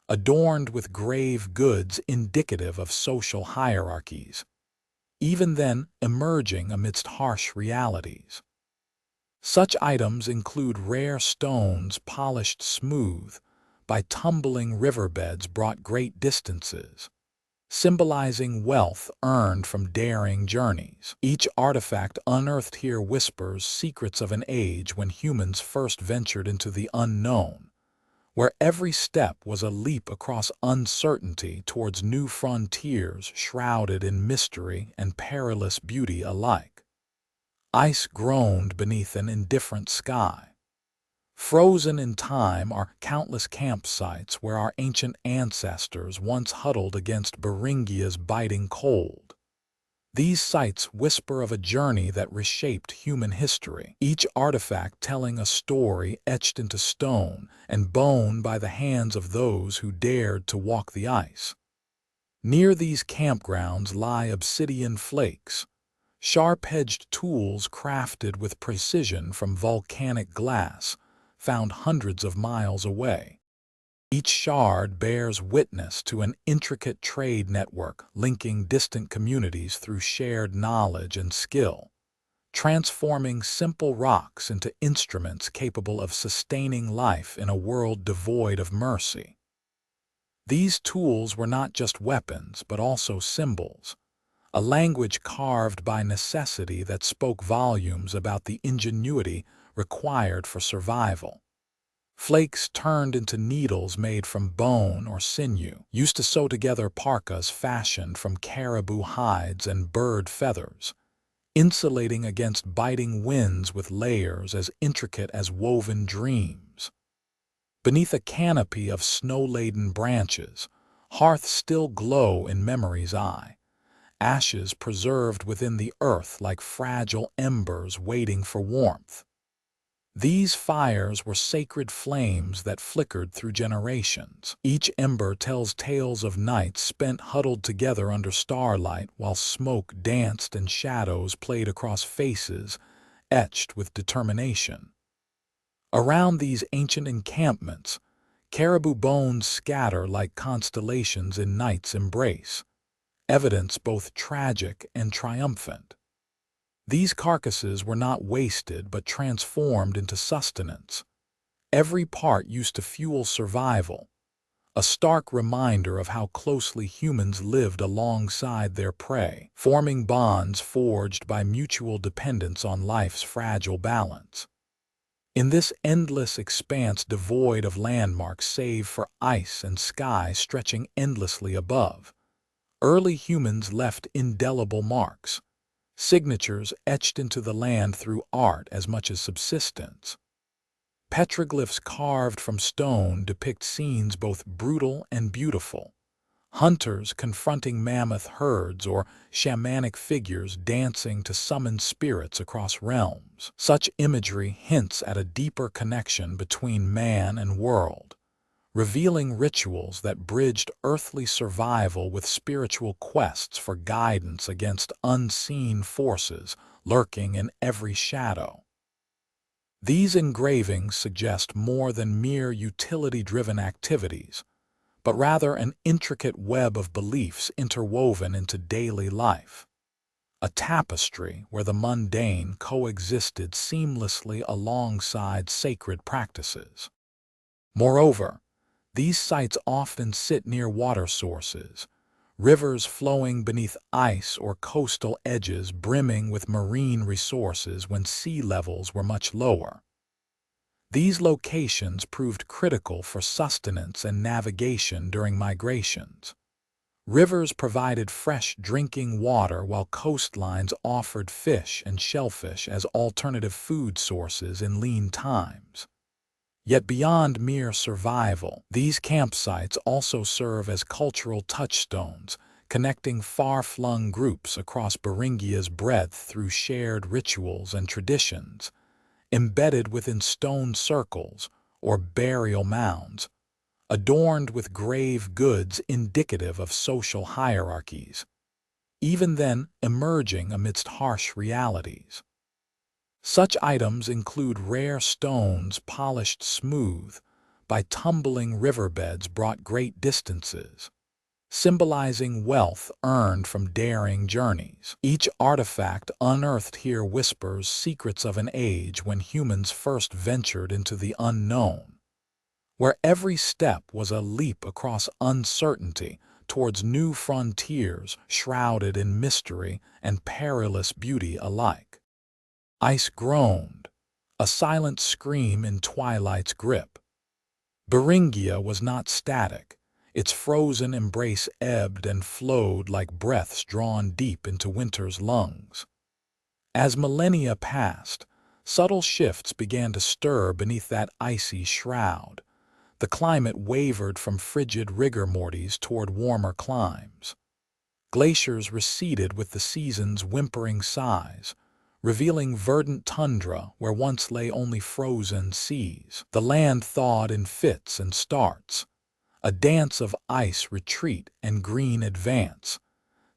adorned with grave goods indicative of social hierarchies, even then emerging amidst harsh realities. Such items include rare stones polished smooth by tumbling riverbeds brought great distances, symbolizing wealth earned from daring journeys. Each artifact unearthed here whispers secrets of an age when humans first ventured into the unknown, where every step was a leap across uncertainty towards new frontiers shrouded in mystery and perilous beauty alike. Ice groaned beneath an indifferent sky. Frozen in time are countless campsites where our ancient ancestors once huddled against Beringia's biting cold. These sites whisper of a journey that reshaped human history, each artifact telling a story etched into stone and bone by the hands of those who dared to walk the ice. Near these campgrounds lie obsidian flakes, sharp-edged tools crafted with precision from volcanic glass, found hundreds of miles away. Each shard bears witness to an intricate trade network linking distant communities through shared knowledge and skill, transforming simple rocks into instruments capable of sustaining life in a world devoid of mercy. These tools were not just weapons, but also symbols, a language carved by necessity that spoke volumes about the ingenuity required for survival. Flakes turned into needles made from bone or sinew, used to sew together parkas fashioned from caribou hides and bird feathers, insulating against biting winds with layers as intricate as woven dreams. Beneath a canopy of snow-laden branches, hearths still glow in memory's eye, ashes preserved within the earth like fragile embers waiting for warmth. These fires were sacred flames that flickered through generations. Each ember tells tales of nights spent huddled together under starlight while smoke danced and shadows played across faces etched with determination. Around these ancient encampments, caribou bones scatter like constellations in night's embrace, evidence both tragic and triumphant. These carcasses were not wasted but transformed into sustenance. Every part used to fuel survival, a stark reminder of how closely humans lived alongside their prey, forming bonds forged by mutual dependence on life's fragile balance. In this endless expanse devoid of landmarks save for ice and sky stretching endlessly above, early humans left indelible marks, signatures etched into the land through art as much as subsistence. Petroglyphs carved from stone depict scenes both brutal and beautiful, hunters confronting mammoth herds or shamanic figures dancing to summon spirits across realms. Such imagery hints at a deeper connection between man and world, revealing rituals that bridged earthly survival with spiritual quests for guidance against unseen forces lurking in every shadow. These engravings suggest more than mere utility-driven activities, but rather an intricate web of beliefs interwoven into daily life, a tapestry where the mundane coexisted seamlessly alongside sacred practices. Moreover, these sites often sit near water sources, rivers flowing beneath ice or coastal edges brimming with marine resources when sea levels were much lower. These locations proved critical for sustenance and navigation during migrations. Rivers provided fresh drinking water while coastlines offered fish and shellfish as alternative food sources in lean times. Yet beyond mere survival, these campsites also serve as cultural touchstones, connecting far-flung groups across Beringia's breadth through shared rituals and traditions, embedded within stone circles or burial mounds, adorned with grave goods indicative of social hierarchies, even then emerging amidst harsh realities. Such items include rare stones polished smooth by tumbling riverbeds brought great distances, symbolizing wealth earned from daring journeys. Each artifact unearthed here whispers secrets of an age when humans first ventured into the unknown, where every step was a leap across uncertainty towards new frontiers shrouded in mystery and perilous beauty alike. Ice groaned, a silent scream in twilight's grip. Beringia was not static. Its frozen embrace ebbed and flowed like breaths drawn deep into winter's lungs. As millennia passed, subtle shifts began to stir beneath that icy shroud. The climate wavered from frigid rigor mortis toward warmer climes. Glaciers receded with the season's whimpering sighs, revealing verdant tundra where once lay only frozen seas. The land thawed in fits and starts, a dance of ice retreat and green advance,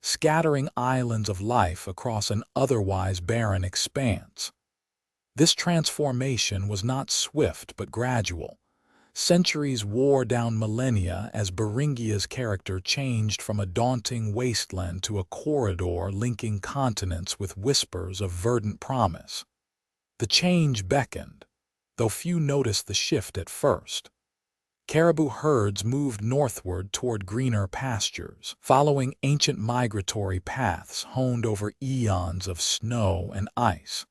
scattering islands of life across an otherwise barren expanse. This transformation was not swift but gradual. Centuries wore down millennia as Beringia's character changed from a daunting wasteland to a corridor linking continents with whispers of verdant promise. The change beckoned, though few noticed the shift at first. Caribou herds moved northward toward greener pastures, following ancient migratory paths honed over eons of snow and ice.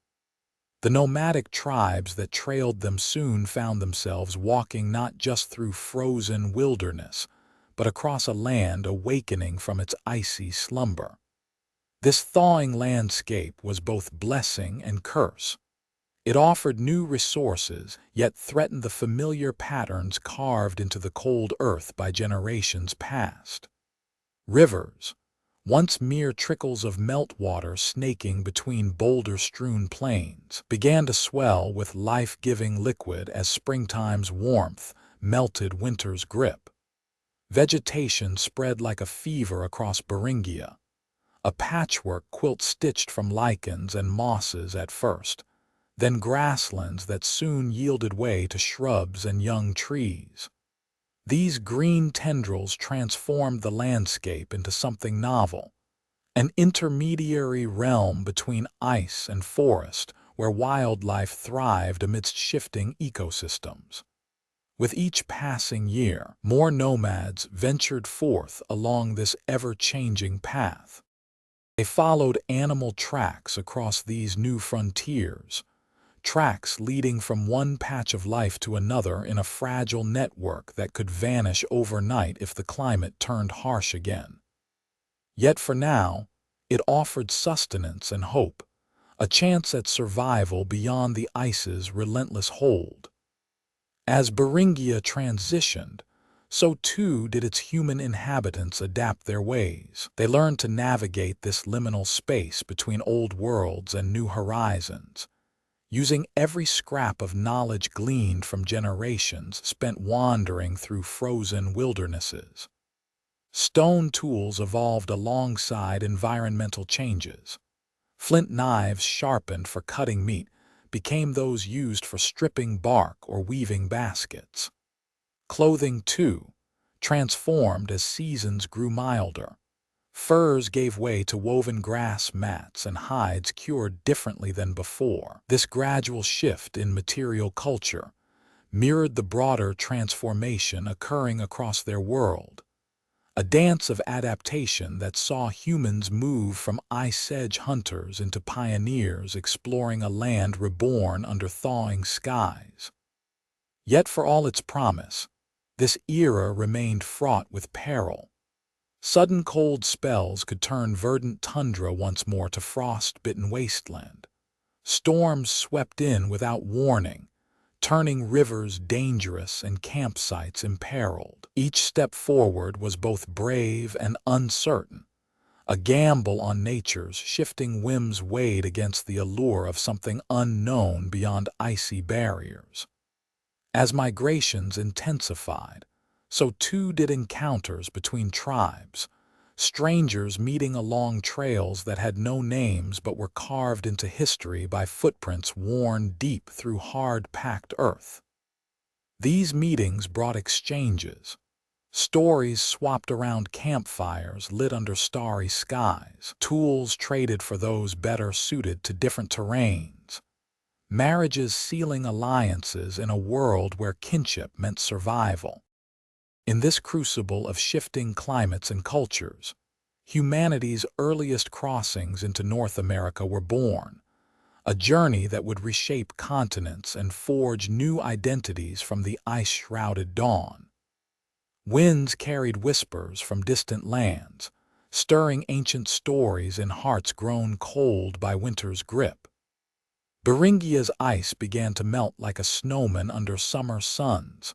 The nomadic tribes that trailed them soon found themselves walking not just through frozen wilderness, but across a land awakening from its icy slumber. This thawing landscape was both blessing and curse. It offered new resources, yet threatened the familiar patterns carved into the cold earth by generations past. Rivers, once mere trickles of meltwater snaking between boulder-strewn plains, began to swell with life-giving liquid as springtime's warmth melted winter's grip. Vegetation spread like a fever across Beringia, a patchwork quilt stitched from lichens and mosses at first, then grasslands that soon yielded way to shrubs and young trees. These green tendrils transformed the landscape into something novel, an intermediary realm between ice and forest where wildlife thrived amidst shifting ecosystems. With each passing year, more nomads ventured forth along this ever-changing path. They followed animal tracks across these new frontiers, tracks leading from one patch of life to another in a fragile network that could vanish overnight if the climate turned harsh again. Yet for now, it offered sustenance and hope, a chance at survival beyond the ice's relentless hold. As Beringia transitioned, so too did its human inhabitants adapt their ways. They learned to navigate this liminal space between old worlds and new horizons, using every scrap of knowledge gleaned from generations spent wandering through frozen wildernesses. Stone tools evolved alongside environmental changes. Flint knives sharpened for cutting meat became those used for stripping bark or weaving baskets. Clothing, too, transformed as seasons grew milder. Furs gave way to woven grass mats and hides cured differently than before. This gradual shift in material culture mirrored the broader transformation occurring across their world, a dance of adaptation that saw humans move from ice-edge hunters into pioneers exploring a land reborn under thawing skies. Yet for all its promise, this era remained fraught with peril. Sudden cold spells could turn verdant tundra once more to frost-bitten wasteland. Storms swept in without warning, turning rivers dangerous and campsites imperiled. Each step forward was both brave and uncertain, a gamble on nature's shifting whims weighed against the allure of something unknown beyond icy barriers. As migrations intensified, so too did encounters between tribes, strangers meeting along trails that had no names but were carved into history by footprints worn deep through hard-packed earth. These meetings brought exchanges, stories swapped around campfires lit under starry skies, tools traded for those better suited to different terrains, marriages sealing alliances in a world where kinship meant survival. In this crucible of shifting climates and cultures, humanity's earliest crossings into North America were born, a journey that would reshape continents and forge new identities from the ice-shrouded dawn. Winds carried whispers from distant lands, stirring ancient stories in hearts grown cold by winter's grip. Beringia's ice began to melt like a snowman under summer suns,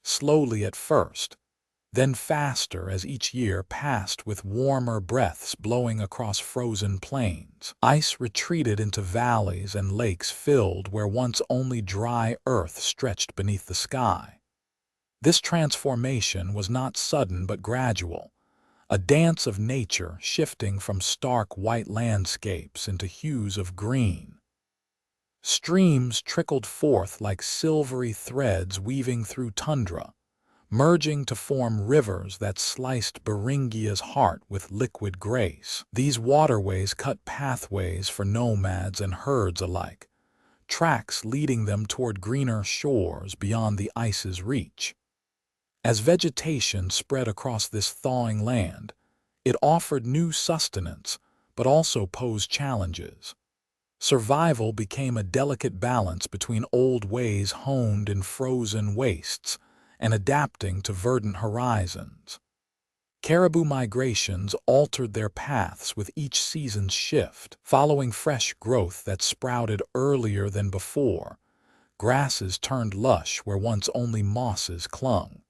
slowly at first, then faster as each year passed with warmer breaths blowing across frozen plains. Ice retreated into valleys and lakes filled where once only dry earth stretched beneath the sky. This transformation was not sudden but gradual, a dance of nature shifting from stark white landscapes into hues of green. Streams trickled forth like silvery threads weaving through tundra, merging to form rivers that sliced Beringia's heart with liquid grace. These waterways cut pathways for nomads and herds alike, tracks leading them toward greener shores beyond the ice's reach. As vegetation spread across this thawing land, it offered new sustenance, but also posed challenges. Survival became a delicate balance between old ways honed in frozen wastes and adapting to verdant horizons. Caribou migrations altered their paths with each season's shift, following fresh growth that sprouted earlier than before. Grasses turned lush where once only mosses clung.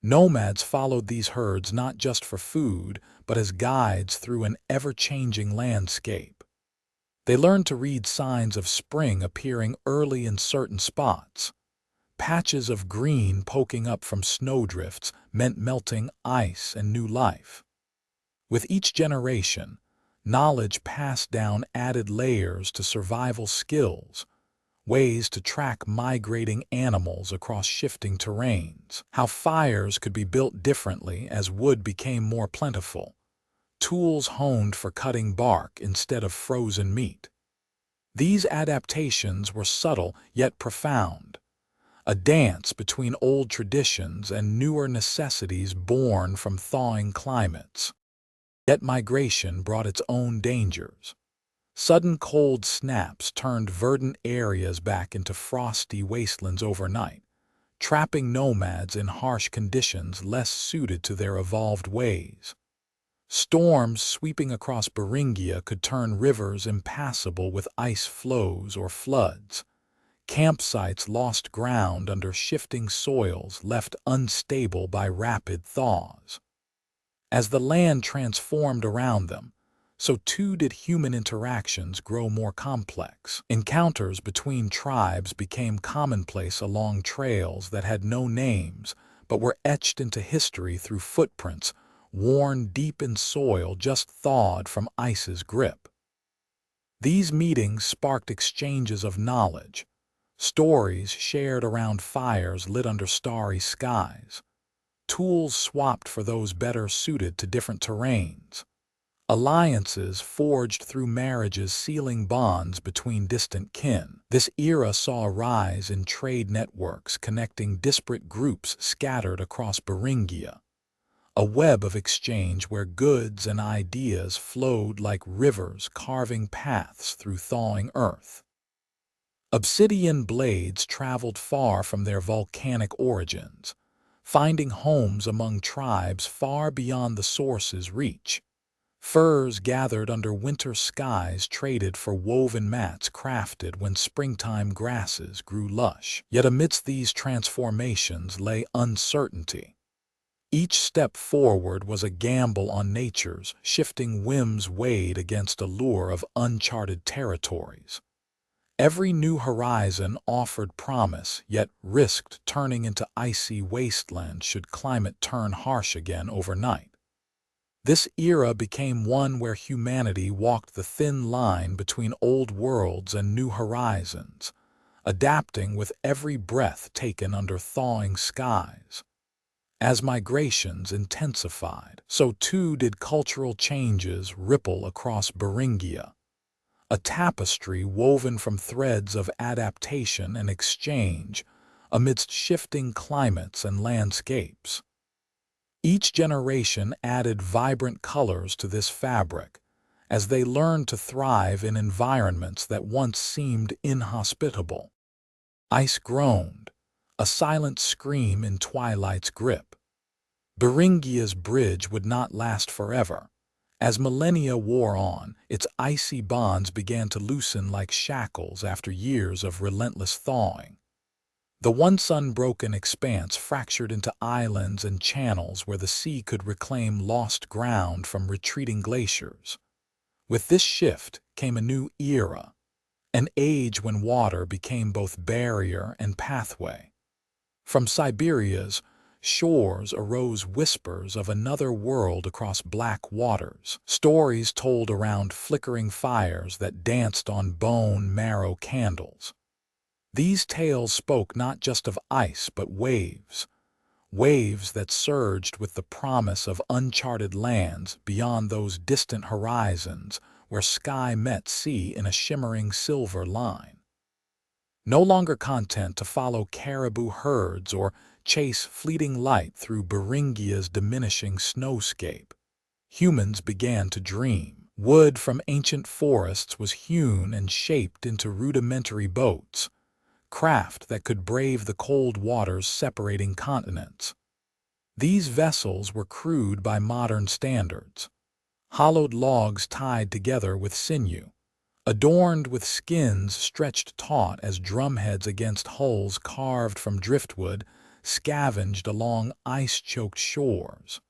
Nomads followed these herds not just for food, but as guides through an ever-changing landscape. They learned to read signs of spring appearing early in certain spots. Patches of green poking up from snowdrifts meant melting ice and new life. With each generation, knowledge passed down added layers to survival skills, ways to track migrating animals across shifting terrains, how fires could be built differently as wood became more plentiful, tools honed for cutting bark instead of frozen meat. These adaptations were subtle yet profound, a dance between old traditions and newer necessities born from thawing climates. Yet migration brought its own dangers. Sudden cold snaps turned verdant areas back into frosty wastelands overnight, trapping nomads in harsh conditions less suited to their evolved ways. Storms sweeping across Beringia could turn rivers impassable with ice flows or floods. Campsites lost ground under shifting soils left unstable by rapid thaws. As the land transformed around them, so too did human interactions grow more complex. Encounters between tribes became commonplace along trails that had no names but were etched into history through footprints worn deep in soil just thawed from ice's grip. These meetings sparked exchanges of knowledge, stories shared around fires lit under starry skies, tools swapped for those better suited to different terrains, alliances forged through marriages sealing bonds between distant kin. This era saw a rise in trade networks connecting disparate groups scattered across Beringia, a web of exchange where goods and ideas flowed like rivers carving paths through thawing earth. Obsidian blades traveled far from their volcanic origins, finding homes among tribes far beyond the source's reach. Furs gathered under winter skies traded for woven mats crafted when springtime grasses grew lush. Yet amidst these transformations lay uncertainty. Each step forward was a gamble on nature's shifting whims weighed against a lure of uncharted territories. Every new horizon offered promise, yet risked turning into icy wasteland should climate turn harsh again overnight. This era became one where humanity walked the thin line between old worlds and new horizons, adapting with every breath taken under thawing skies. As migrations intensified, so too did cultural changes ripple across Beringia, a tapestry woven from threads of adaptation and exchange amidst shifting climates and landscapes. Each generation added vibrant colors to this fabric as they learned to thrive in environments that once seemed inhospitable. Ice groaned, a silent scream in twilight's grip. Beringia's bridge would not last forever. As millennia wore on, its icy bonds began to loosen like shackles after years of relentless thawing. The once unbroken expanse fractured into islands and channels where the sea could reclaim lost ground from retreating glaciers. With this shift came a new era, an age when water became both barrier and pathway. From Siberia's shores arose whispers of another world across black waters, stories told around flickering fires that danced on bone-marrow candles. These tales spoke not just of ice but waves, waves that surged with the promise of uncharted lands beyond those distant horizons where sky met sea in a shimmering silver line. No longer content to follow caribou herds or chase fleeting light through Beringia's diminishing snowscape, humans began to dream. Wood from ancient forests was hewn and shaped into rudimentary boats, craft that could brave the cold waters separating continents. These vessels were crude by modern standards, hollowed logs tied together with sinew, adorned with skins stretched taut as drumheads against hulls carved from driftwood scavenged along ice-choked shores.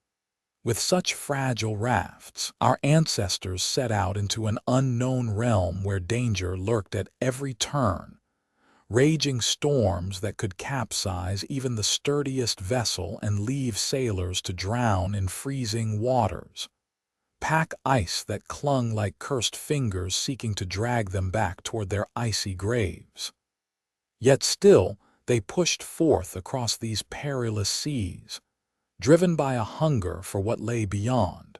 With such fragile rafts, our ancestors set out into an unknown realm where danger lurked at every turn, raging storms that could capsize even the sturdiest vessel and leave sailors to drown in freezing waters. Pack ice that clung like cursed fingers seeking to drag them back toward their icy graves. Yet still, they pushed forth across these perilous seas, driven by a hunger for what lay beyond.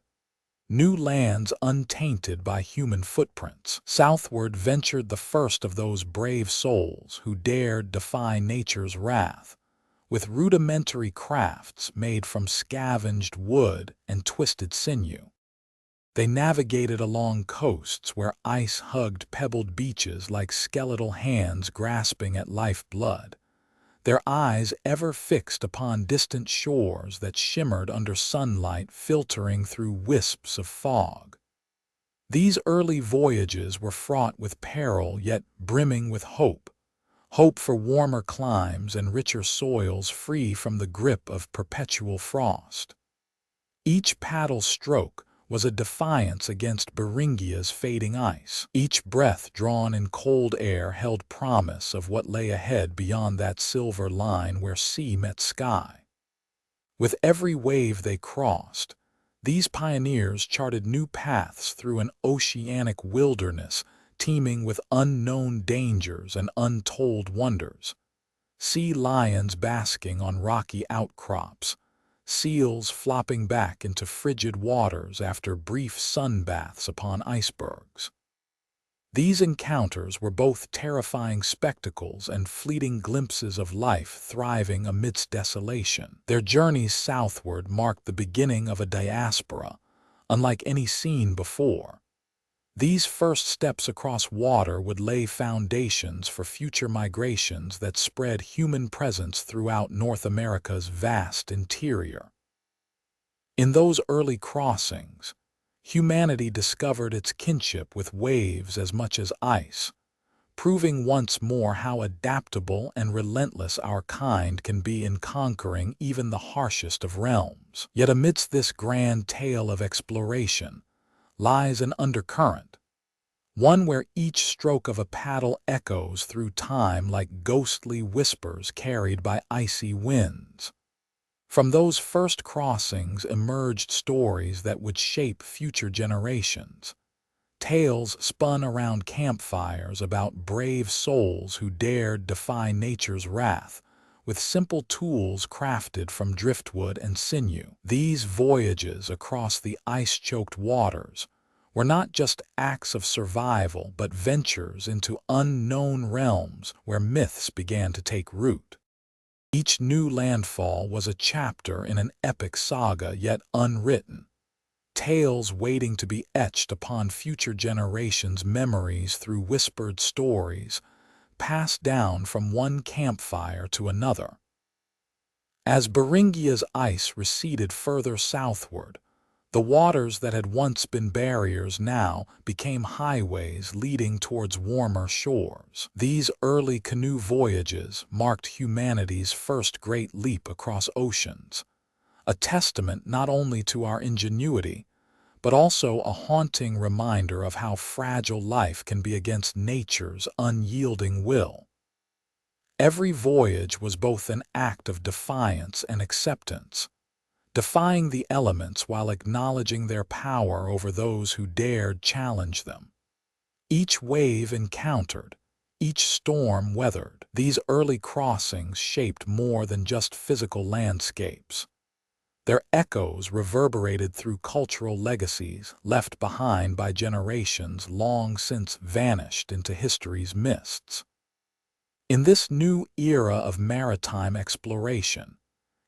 New lands untainted by human footprints. Southward ventured the first of those brave souls who dared defy nature's wrath, with rudimentary crafts made from scavenged wood and twisted sinew. They navigated along coasts where ice hugged pebbled beaches like skeletal hands grasping at lifeblood, their eyes ever fixed upon distant shores that shimmered under sunlight filtering through wisps of fog. These early voyages were fraught with peril yet brimming with hope, hope for warmer climes and richer soils free from the grip of perpetual frost. Each paddle stroke was a defiance against Beringia's fading ice. Each breath drawn in cold air held promise of what lay ahead beyond that silver line where sea met sky. With every wave they crossed, these pioneers charted new paths through an oceanic wilderness teeming with unknown dangers and untold wonders. Sea lions basking on rocky outcrops, seals flopping back into frigid waters after brief sunbaths upon icebergs. These encounters were both terrifying spectacles and fleeting glimpses of life thriving amidst desolation. Their journeys southward marked the beginning of a diaspora, unlike any seen before. These first steps across water would lay foundations for future migrations that spread human presence throughout North America's vast interior. In those early crossings, humanity discovered its kinship with waves as much as ice, proving once more how adaptable and relentless our kind can be in conquering even the harshest of realms. Yet amidst this grand tale of exploration lies an undercurrent, one where each stroke of a paddle echoes through time like ghostly whispers carried by icy winds. From those first crossings emerged stories that would shape future generations. Tales spun around campfires about brave souls who dared defy nature's wrath, with simple tools crafted from driftwood and sinew. These voyages across the ice-choked waters were not just acts of survival but ventures into unknown realms where myths began to take root. Each new landfall was a chapter in an epic saga yet unwritten, tales waiting to be etched upon future generations' memories through whispered stories, passed down from one campfire to another. As Beringia's ice receded further southward, the waters that had once been barriers now became highways leading towards warmer shores. These early canoe voyages marked humanity's first great leap across oceans, a testament not only to our ingenuity, but also a haunting reminder of how fragile life can be against nature's unyielding will. Every voyage was both an act of defiance and acceptance, defying the elements while acknowledging their power over those who dared challenge them. Each wave encountered, each storm weathered, these early crossings shaped more than just physical landscapes. Their echoes reverberated through cultural legacies left behind by generations long since vanished into history's mists. In this new era of maritime exploration,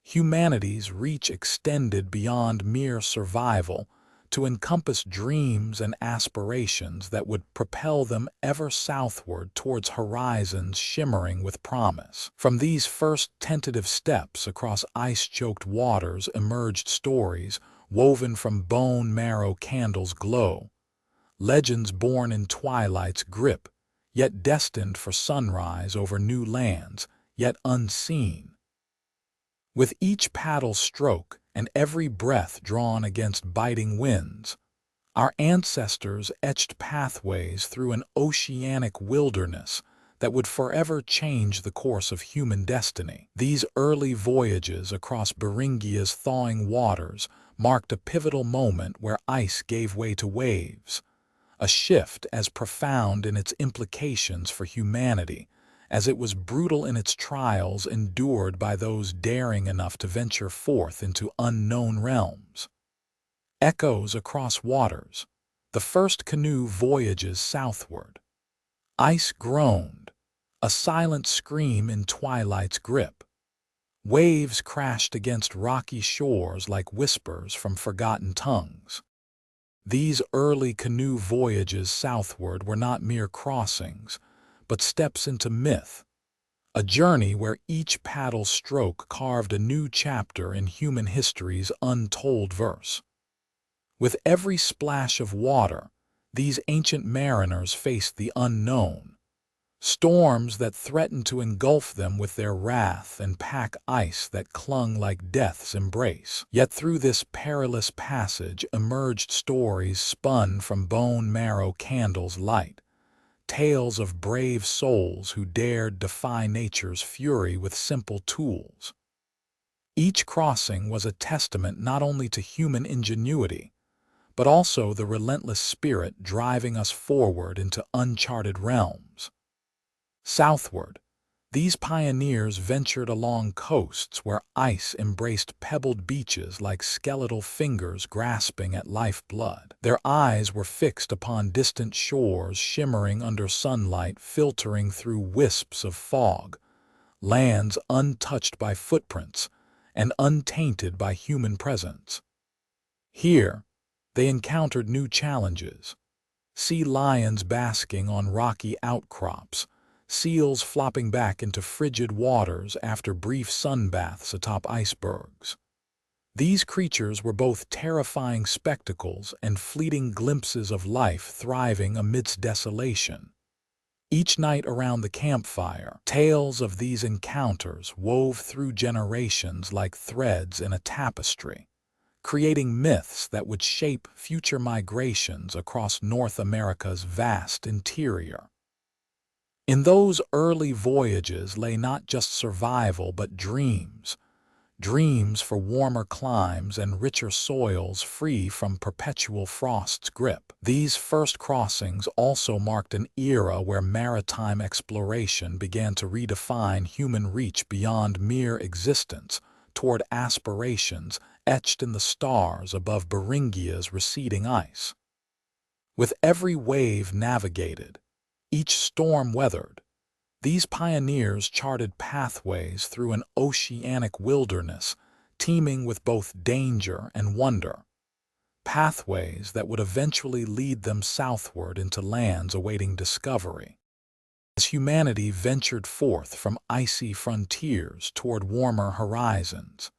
humanity's reach extended beyond mere survival to encompass dreams and aspirations that would propel them ever southward towards horizons shimmering with promise. From these first tentative steps across ice-choked waters emerged stories woven from bone marrow candles' glow, legends born in twilight's grip, yet destined for sunrise over new lands, yet unseen. With each paddle stroke and every breath drawn against biting winds, our ancestors etched pathways through an oceanic wilderness that would forever change the course of human destiny. These early voyages across Beringia's thawing waters marked a pivotal moment where ice gave way to waves, a shift as profound in its implications for humanity as it was brutal in its trials endured by those daring enough to venture forth into unknown realms. Echoes across waters, the first canoe voyages southward. Ice groaned, a silent scream in twilight's grip. Waves crashed against rocky shores like whispers from forgotten tongues. These early canoe voyages southward were not mere crossings, but steps into myth, a journey where each paddle stroke carved a new chapter in human history's untold verse. With every splash of water, these ancient mariners faced the unknown, storms that threatened to engulf them with their wrath and pack ice that clung like death's embrace. Yet through this perilous passage emerged stories spun from bone marrow candles' light, tales of brave souls who dared defy nature's fury with simple tools. Each crossing was a testament not only to human ingenuity, but also the relentless spirit driving us forward into uncharted realms. Southward, these pioneers ventured along coasts where ice embraced pebbled beaches like skeletal fingers grasping at lifeblood. Their eyes were fixed upon distant shores shimmering under sunlight filtering through wisps of fog, lands untouched by footprints and untainted by human presence. Here, they encountered new challenges: sea lions basking on rocky outcrops, seals flopping back into frigid waters after brief sunbaths atop icebergs. These creatures were both terrifying spectacles and fleeting glimpses of life thriving amidst desolation. Each night around the campfire, tales of these encounters wove through generations like threads in a tapestry, creating myths that would shape future migrations across North America's vast interior. In those early voyages lay not just survival but dreams for warmer climes and richer soils free from perpetual frost's grip. These first crossings also marked an era where maritime exploration began to redefine human reach beyond mere existence toward aspirations etched in the stars above Beringia's receding ice. With every wave navigated, each storm weathered, these pioneers charted pathways through an oceanic wilderness teeming with both danger and wonder, pathways that would eventually lead them southward into lands awaiting discovery. As humanity ventured forth from icy frontiers toward warmer horizons,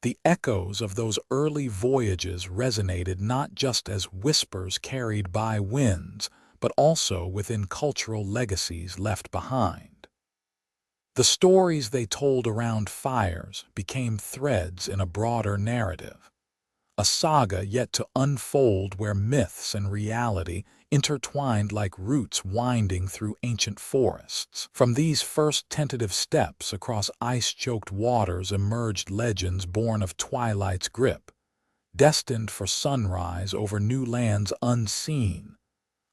the echoes of those early voyages resonated not just as whispers carried by winds, but also within cultural legacies left behind. The stories they told around fires became threads in a broader narrative, a saga yet to unfold where myths and reality intertwined like roots winding through ancient forests. From these first tentative steps across ice-choked waters emerged legends born of twilight's grip, destined for sunrise over new lands unseen,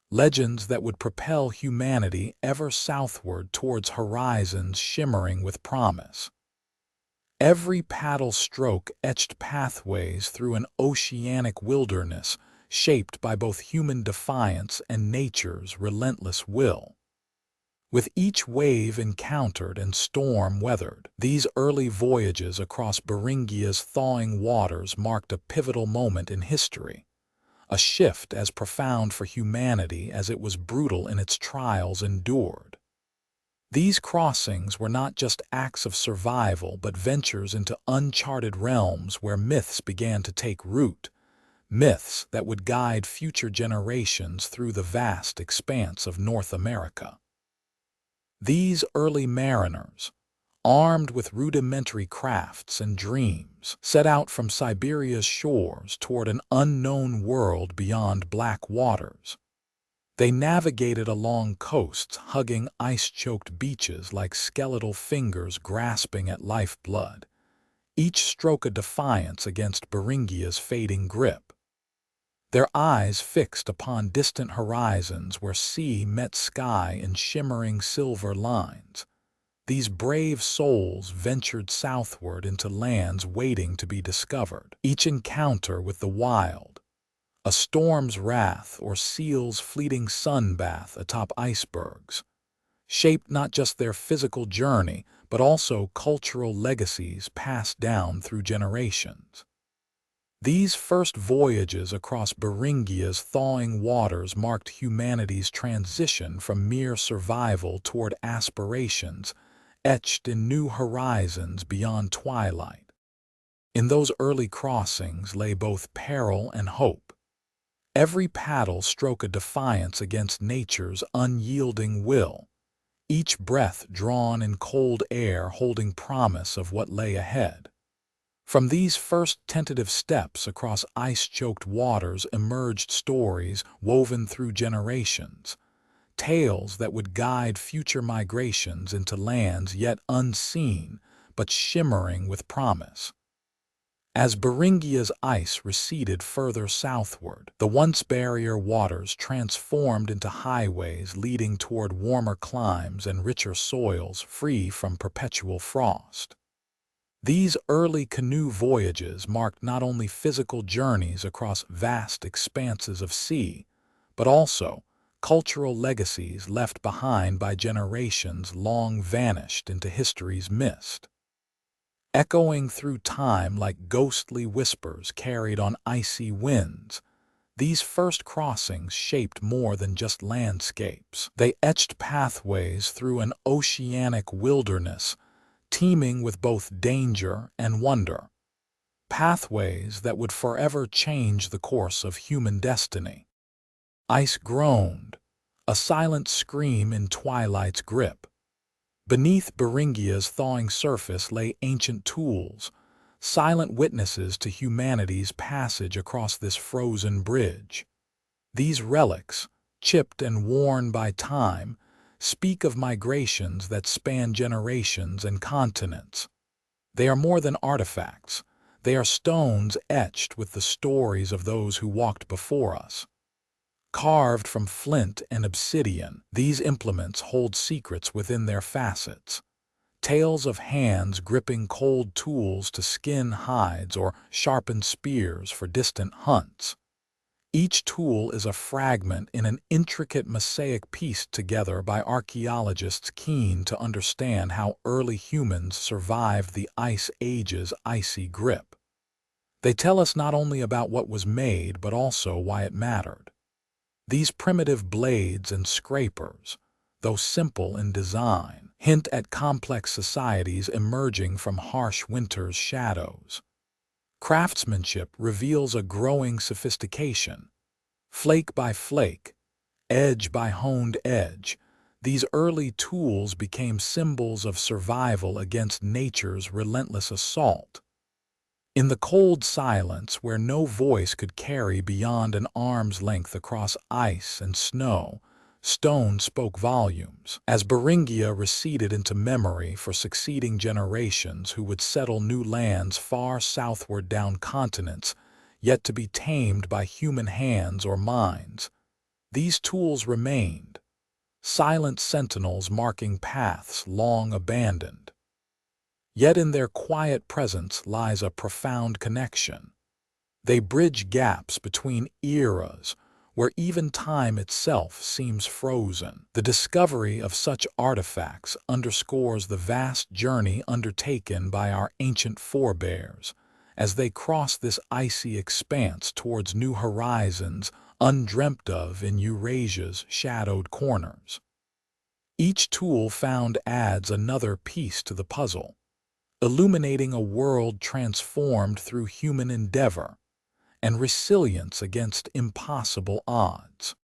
legends that would propel humanity ever southward towards horizons shimmering with promise. Every paddle stroke etched pathways through an oceanic wilderness shaped by both human defiance and nature's relentless will. With each wave encountered and storm weathered, these early voyages across Beringia's thawing waters marked a pivotal moment in history, a shift as profound for humanity as it was brutal in its trials endured. These crossings were not just acts of survival but ventures into uncharted realms where myths began to take root, myths that would guide future generations through the vast expanse of North America. These early mariners, armed with rudimentary crafts and dreams, set out from Siberia's shores toward an unknown world beyond black waters. They navigated along coasts hugging ice-choked beaches like skeletal fingers grasping at lifeblood, each stroke a defiance against Beringia's fading grip. Their eyes fixed upon distant horizons where sea met sky in shimmering silver lines, these brave souls ventured southward into lands waiting to be discovered. Each encounter with the wild, a storm's wrath or seal's fleeting sunbath atop icebergs, shaped not just their physical journey, but also cultural legacies passed down through generations. These first voyages across Beringia's thawing waters marked humanity's transition from mere survival toward aspirations etched in new horizons beyond twilight. In those early crossings lay both peril and hope. Every paddle stroke a defiance against nature's unyielding will, each breath drawn in cold air holding promise of what lay ahead. From these first tentative steps across ice-choked waters emerged stories woven through generations, tales that would guide future migrations into lands yet unseen but shimmering with promise. As Beringia's ice receded further southward, the once barrier waters transformed into highways leading toward warmer climes and richer soils free from perpetual frost. These early canoe voyages marked not only physical journeys across vast expanses of sea, but also cultural legacies left behind by generations long vanished into history's mist. Echoing through time like ghostly whispers carried on icy winds, these first crossings shaped more than just landscapes. They etched pathways through an oceanic wilderness teeming with both danger and wonder, pathways that would forever change the course of human destiny. Ice groaned, a silent scream in twilight's grip. Beneath Beringia's thawing surface lay ancient tools, silent witnesses to humanity's passage across this frozen bridge. These relics, chipped and worn by time, speak of migrations that span generations and continents. They are more than artifacts. They are stones etched with the stories of those who walked before us. Carved from flint and obsidian, these implements hold secrets within their facets. Tales of hands gripping cold tools to skin hides or sharpen spears for distant hunts. Each tool is a fragment in an intricate mosaic pieced together by archaeologists keen to understand how early humans survived the Ice Age's icy grip. They tell us not only about what was made, but also why it mattered. These primitive blades and scrapers, though simple in design, hint at complex societies emerging from harsh winter's shadows. Craftsmanship reveals a growing sophistication. Flake by flake, edge by honed edge, these early tools became symbols of survival against nature's relentless assault. In the cold silence where no voice could carry beyond an arm's length across ice and snow, stone spoke volumes. As Beringia receded into memory for succeeding generations who would settle new lands far southward down continents, yet to be tamed by human hands or minds, these tools remained, silent sentinels marking paths long abandoned. Yet in their quiet presence lies a profound connection. They bridge gaps between eras where even time itself seems frozen. The discovery of such artifacts underscores the vast journey undertaken by our ancient forebears as they cross this icy expanse towards new horizons undreamt of in Eurasia's shadowed corners. Each tool found adds another piece to the puzzle, illuminating a world transformed through human endeavor and resilience against impossible odds.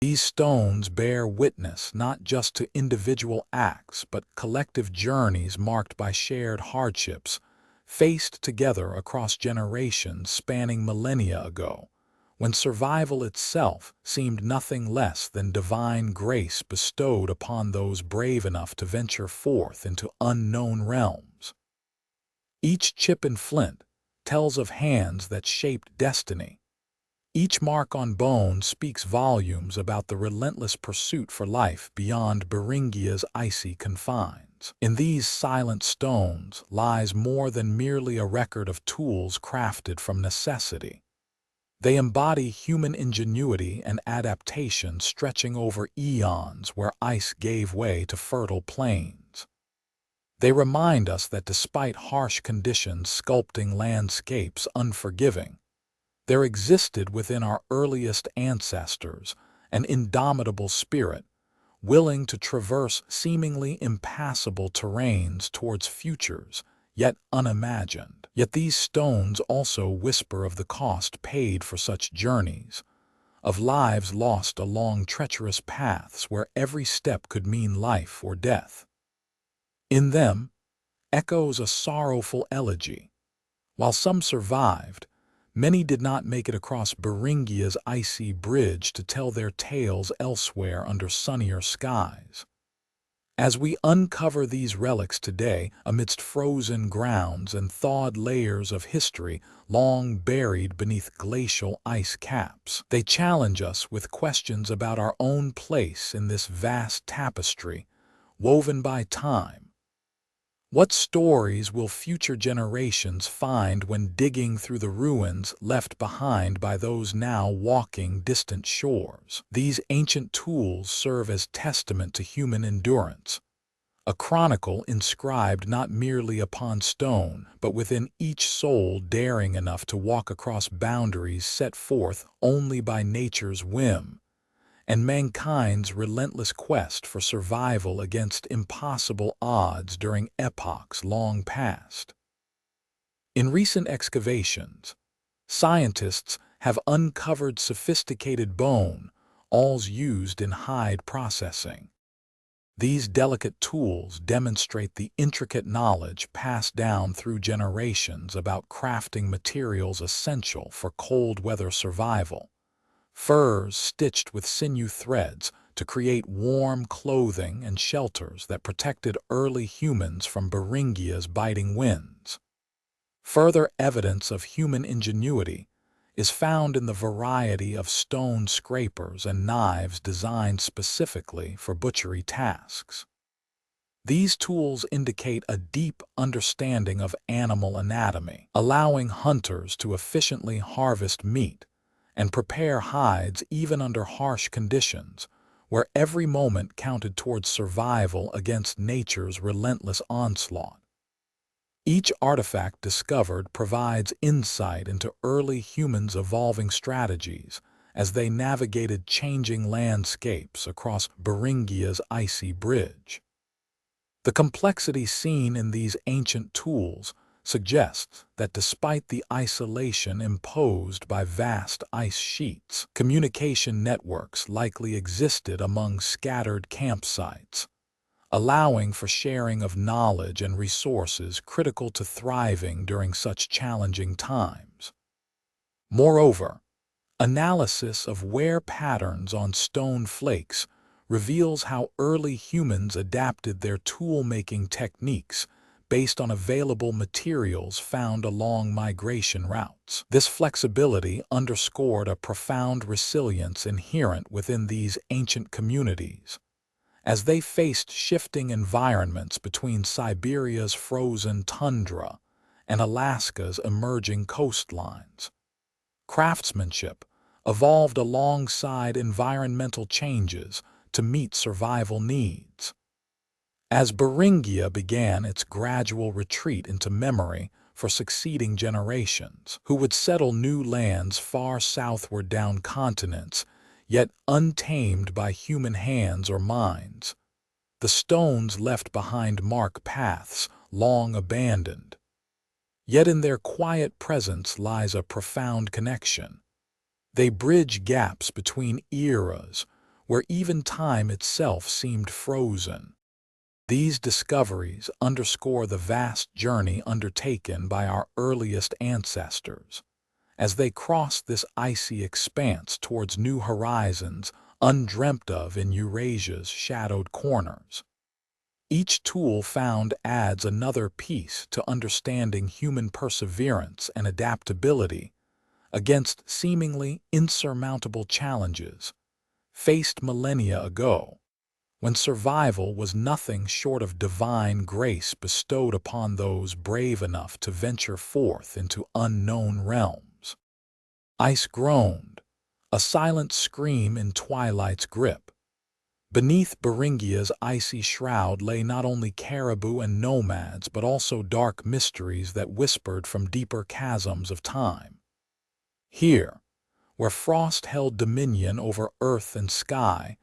These stones bear witness not just to individual acts but collective journeys marked by shared hardships, faced together across generations spanning millennia ago, when survival itself seemed nothing less than divine grace bestowed upon those brave enough to venture forth into unknown realms. Each chip and flint tells of hands that shaped destiny. Each mark on bone speaks volumes about the relentless pursuit for life beyond Beringia's icy confines. In these silent stones lies more than merely a record of tools crafted from necessity. They embody human ingenuity and adaptation stretching over eons where ice gave way to fertile plains. They remind us that despite harsh conditions sculpting landscapes unforgiving, there existed within our earliest ancestors an indomitable spirit, willing to traverse seemingly impassable terrains towards futures yet unimagined. Yet these stones also whisper of the cost paid for such journeys, of lives lost along treacherous paths where every step could mean life or death. In them echoes a sorrowful elegy. While some survived, many did not make it across Beringia's icy bridge to tell their tales elsewhere under sunnier skies. As we uncover these relics today amidst frozen grounds and thawed layers of history long buried beneath glacial ice caps, they challenge us with questions about our own place in this vast tapestry woven by time. What stories will future generations find when digging through the ruins left behind by those now walking distant shores? These ancient tools serve as testament to human endurance, a chronicle inscribed not merely upon stone, but within each soul daring enough to walk across boundaries set forth only by nature's whim, and mankind's relentless quest for survival against impossible odds during epochs long past. In recent excavations, scientists have uncovered sophisticated bone, all's used in hide processing. These delicate tools demonstrate the intricate knowledge passed down through generations about crafting materials essential for cold weather survival. Furs stitched with sinew threads to create warm clothing and shelters that protected early humans from Beringia's biting winds. Further evidence of human ingenuity is found in the variety of stone scrapers and knives designed specifically for butchery tasks. These tools indicate a deep understanding of animal anatomy, allowing hunters to efficiently harvest meat and prepare hides even under harsh conditions, where every moment counted towards survival against nature's relentless onslaught. Each artifact discovered provides insight into early humans' evolving strategies as they navigated changing landscapes across Beringia's icy bridge. The complexity seen in these ancient tools suggests that despite the isolation imposed by vast ice sheets, communication networks likely existed among scattered campsites, allowing for sharing of knowledge and resources critical to thriving during such challenging times. Moreover, analysis of wear patterns on stone flakes reveals how early humans adapted their tool-making techniques based on available materials found along migration routes. This flexibility underscored a profound resilience inherent within these ancient communities, as they faced shifting environments between Siberia's frozen tundra and Alaska's emerging coastlines. Craftsmanship evolved alongside environmental changes to meet survival needs. As Beringia began its gradual retreat into memory for succeeding generations, who would settle new lands far southward down continents, yet untamed by human hands or minds, the stones left behind mark paths long abandoned. Yet in their quiet presence lies a profound connection. They bridge gaps between eras where even time itself seemed frozen. These discoveries underscore the vast journey undertaken by our earliest ancestors, as they crossed this icy expanse towards new horizons undreamt of in Eurasia's shadowed corners. Each tool found adds another piece to understanding human perseverance and adaptability against seemingly insurmountable challenges faced millennia ago, when survival was nothing short of divine grace bestowed upon those brave enough to venture forth into unknown realms. Ice groaned, a silent scream in twilight's grip. Beneath Beringia's icy shroud lay not only caribou and nomads, but also dark mysteries that whispered from deeper chasms of time. Here, where frost held dominion over earth and sky,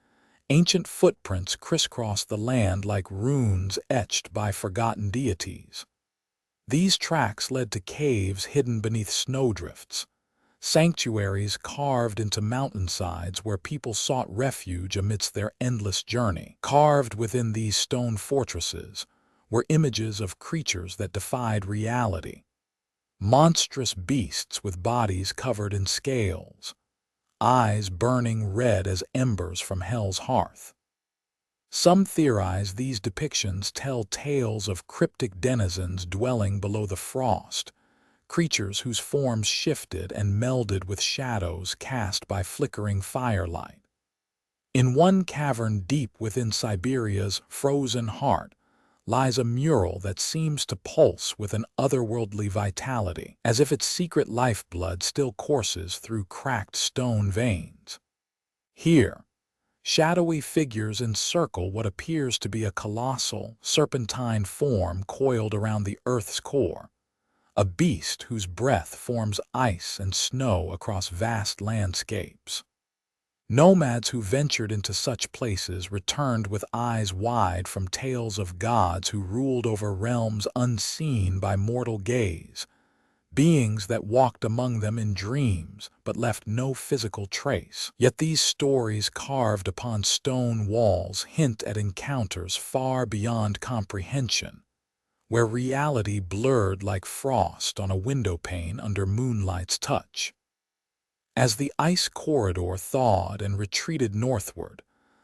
ancient footprints crisscrossed the land like runes etched by forgotten deities. These tracks led to caves hidden beneath snowdrifts, sanctuaries carved into mountainsides where people sought refuge amidst their endless journey. Carved within these stone fortresses were images of creatures that defied reality. Monstrous beasts with bodies covered in scales, eyes burning red as embers from hell's hearth. Some theorize these depictions tell tales of cryptic denizens dwelling below the frost, creatures whose forms shifted and melded with shadows cast by flickering firelight. In one cavern deep within Siberia's frozen heart lies a mural that seems to pulse with an otherworldly vitality, as if its secret lifeblood still courses through cracked stone veins. Here, shadowy figures encircle what appears to be a colossal, serpentine form coiled around the Earth's core, a beast whose breath forms ice and snow across vast landscapes. Nomads who ventured into such places returned with eyes wide from tales of gods who ruled over realms unseen by mortal gaze, beings that walked among them in dreams but left no physical trace. Yet these stories carved upon stone walls hint at encounters far beyond comprehension, where reality blurred like frost on a windowpane under moonlight's touch. As the ice corridor thawed and retreated northward,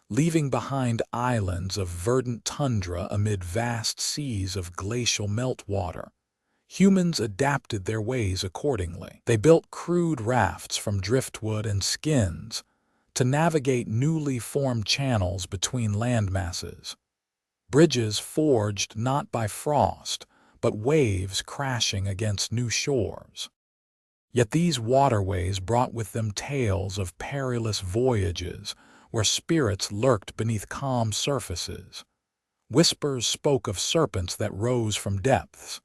leaving behind islands of verdant tundra amid vast seas of glacial meltwater, humans adapted their ways accordingly. They built crude rafts from driftwood and skins to navigate newly formed channels between landmasses, bridges forged not by frost, but waves crashing against new shores. Yet these waterways brought with them tales of perilous voyages where spirits lurked beneath calm surfaces. Whispers spoke of serpents that rose from depths,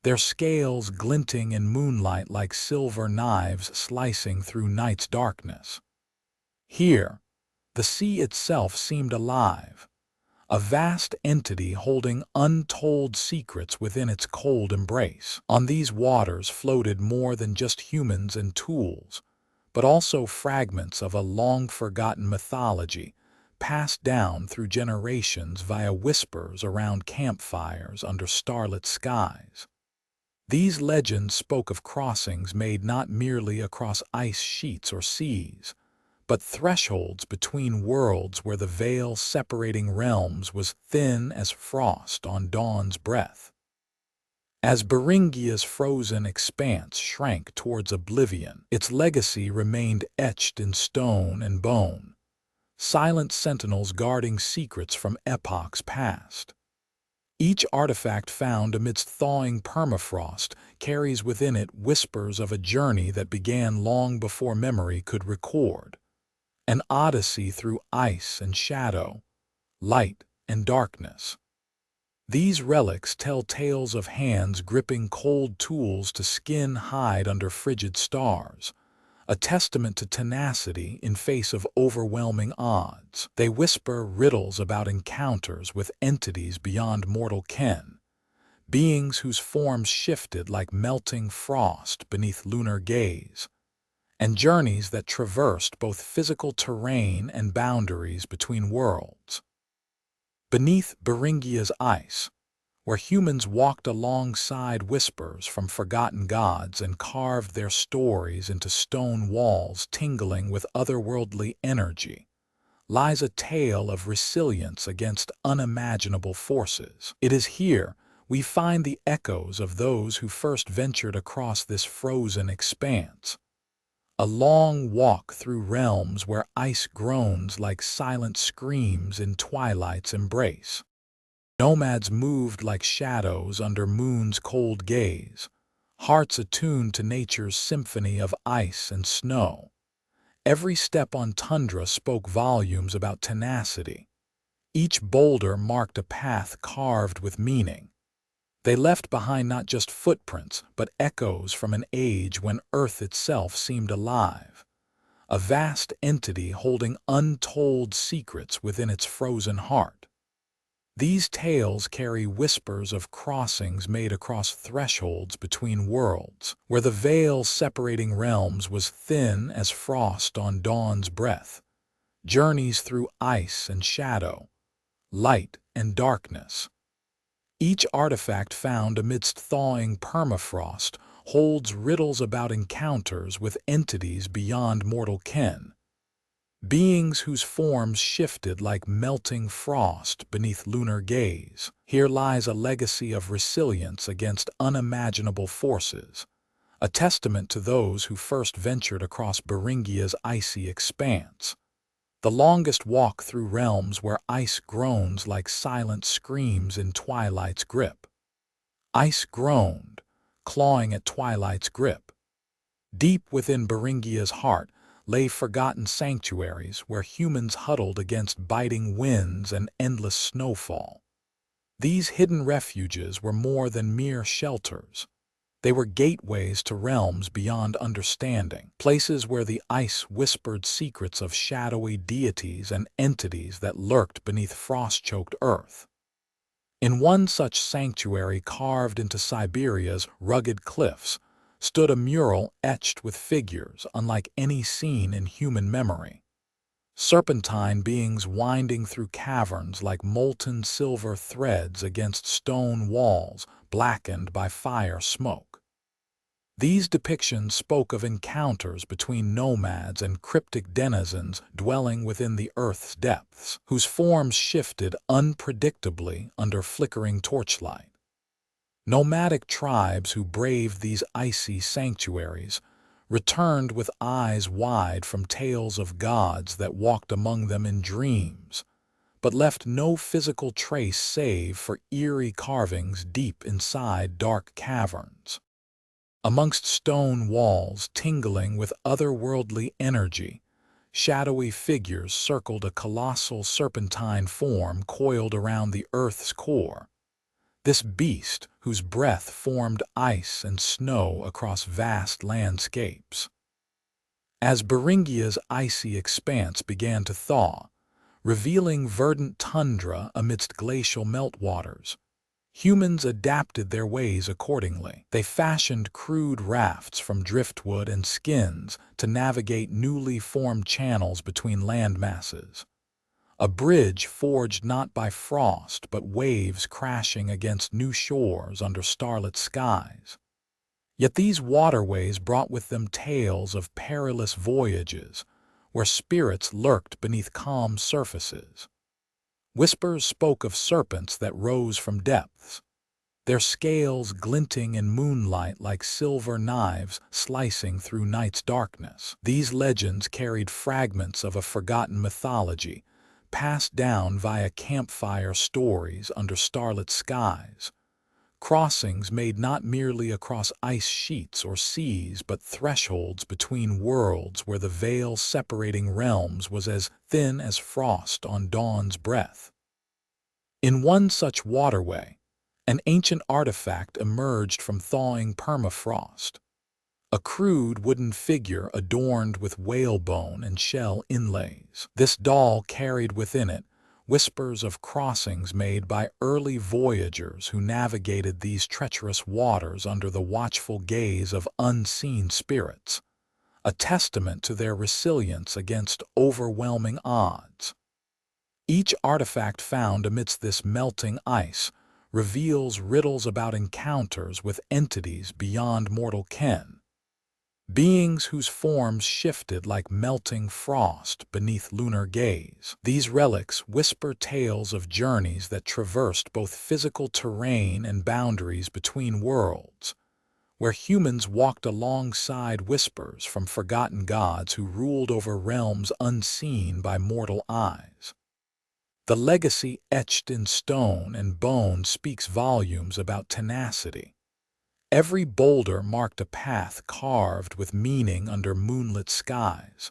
their scales glinting in moonlight like silver knives slicing through night's darkness. Here, the sea itself seemed alive, a vast entity holding untold secrets within its cold embrace. On these waters floated more than just humans and tools, but also fragments of a long-forgotten mythology passed down through generations via whispers around campfires under starlit skies. These legends spoke of crossings made not merely across ice sheets or seas, but thresholds between worlds where the veil separating realms was thin as frost on dawn's breath. As Beringia's frozen expanse shrank towards oblivion, its legacy remained etched in stone and bone, silent sentinels guarding secrets from epochs past. Each artifact found amidst thawing permafrost carries within it whispers of a journey that began long before memory could record. An odyssey through ice and shadow, light and darkness. These relics tell tales of hands gripping cold tools to skin hide under frigid stars, a testament to tenacity in face of overwhelming odds. They whisper riddles about encounters with entities beyond mortal ken, beings whose forms shifted like melting frost beneath lunar gaze, and journeys that traversed both physical terrain and boundaries between worlds. Beneath Beringia's ice, where humans walked alongside whispers from forgotten gods and carved their stories into stone walls tingling with otherworldly energy, lies a tale of resilience against unimaginable forces. It is here we find the echoes of those who first ventured across this frozen expanse, a long walk through realms where ice groans like silent screams in twilight's embrace. Nomads moved like shadows under moon's cold gaze, hearts attuned to nature's symphony of ice and snow. Every step on tundra spoke volumes about tenacity. Each boulder marked a path carved with meaning. They left behind not just footprints, but echoes from an age when Earth itself seemed alive, a vast entity holding untold secrets within its frozen heart. These tales carry whispers of crossings made across thresholds between worlds, where the veil separating realms was thin as frost on dawn's breath, journeys through ice and shadow, light and darkness. Each artifact found amidst thawing permafrost holds riddles about encounters with entities beyond mortal ken, beings whose forms shifted like melting frost beneath lunar gaze. Here lies a legacy of resilience against unimaginable forces, a testament to those who first ventured across Beringia's icy expanse, the longest walk through realms where ice groans like silent screams in twilight's grip. Ice groaned, clawing at twilight's grip. Deep within Beringia's heart lay forgotten sanctuaries where humans huddled against biting winds and endless snowfall. These hidden refuges were more than mere shelters. They were gateways to realms beyond understanding, places where the ice whispered secrets of shadowy deities and entities that lurked beneath frost-choked earth. In one such sanctuary carved into Siberia's rugged cliffs stood a mural etched with figures unlike any seen in human memory. Serpentine beings winding through caverns like molten silver threads against stone walls blackened by fire smoke. These depictions spoke of encounters between nomads and cryptic denizens dwelling within the Earth's depths, whose forms shifted unpredictably under flickering torchlight. Nomadic tribes who braved these icy sanctuaries returned with eyes wide from tales of gods that walked among them in dreams, but left no physical trace save for eerie carvings deep inside dark caverns. Amongst stone walls tingling with otherworldly energy, shadowy figures circled a colossal serpentine form coiled around the Earth's core. This beast, whose breath formed ice and snow across vast landscapes. As Beringia's icy expanse began to thaw, revealing verdant tundra amidst glacial meltwaters, humans adapted their ways accordingly. They fashioned crude rafts from driftwood and skins to navigate newly formed channels between landmasses. A bridge forged not by frost but waves crashing against new shores under starlit skies. Yet these waterways brought with them tales of perilous voyages, where spirits lurked beneath calm surfaces. Whispers spoke of serpents that rose from depths, their scales glinting in moonlight like silver knives slicing through night's darkness. These legends carried fragments of a forgotten mythology, passed down via campfire stories under starlit skies. Crossings made not merely across ice sheets or seas, but thresholds between worlds where the veil separating realms was as thin as frost on dawn's breath. In one such waterway, an ancient artifact emerged from thawing permafrost. A crude wooden figure adorned with whalebone and shell inlays. This doll carried within it whispers of crossings made by early voyagers who navigated these treacherous waters under the watchful gaze of unseen spirits, a testament to their resilience against overwhelming odds. Each artifact found amidst this melting ice reveals riddles about encounters with entities beyond mortal ken. Beings whose forms shifted like melting frost beneath lunar gaze. These relics whisper tales of journeys that traversed both physical terrain and boundaries between worlds, where humans walked alongside whispers from forgotten gods who ruled over realms unseen by mortal eyes. The legacy etched in stone and bone speaks volumes about tenacity. Every boulder marked a path carved with meaning under moonlit skies,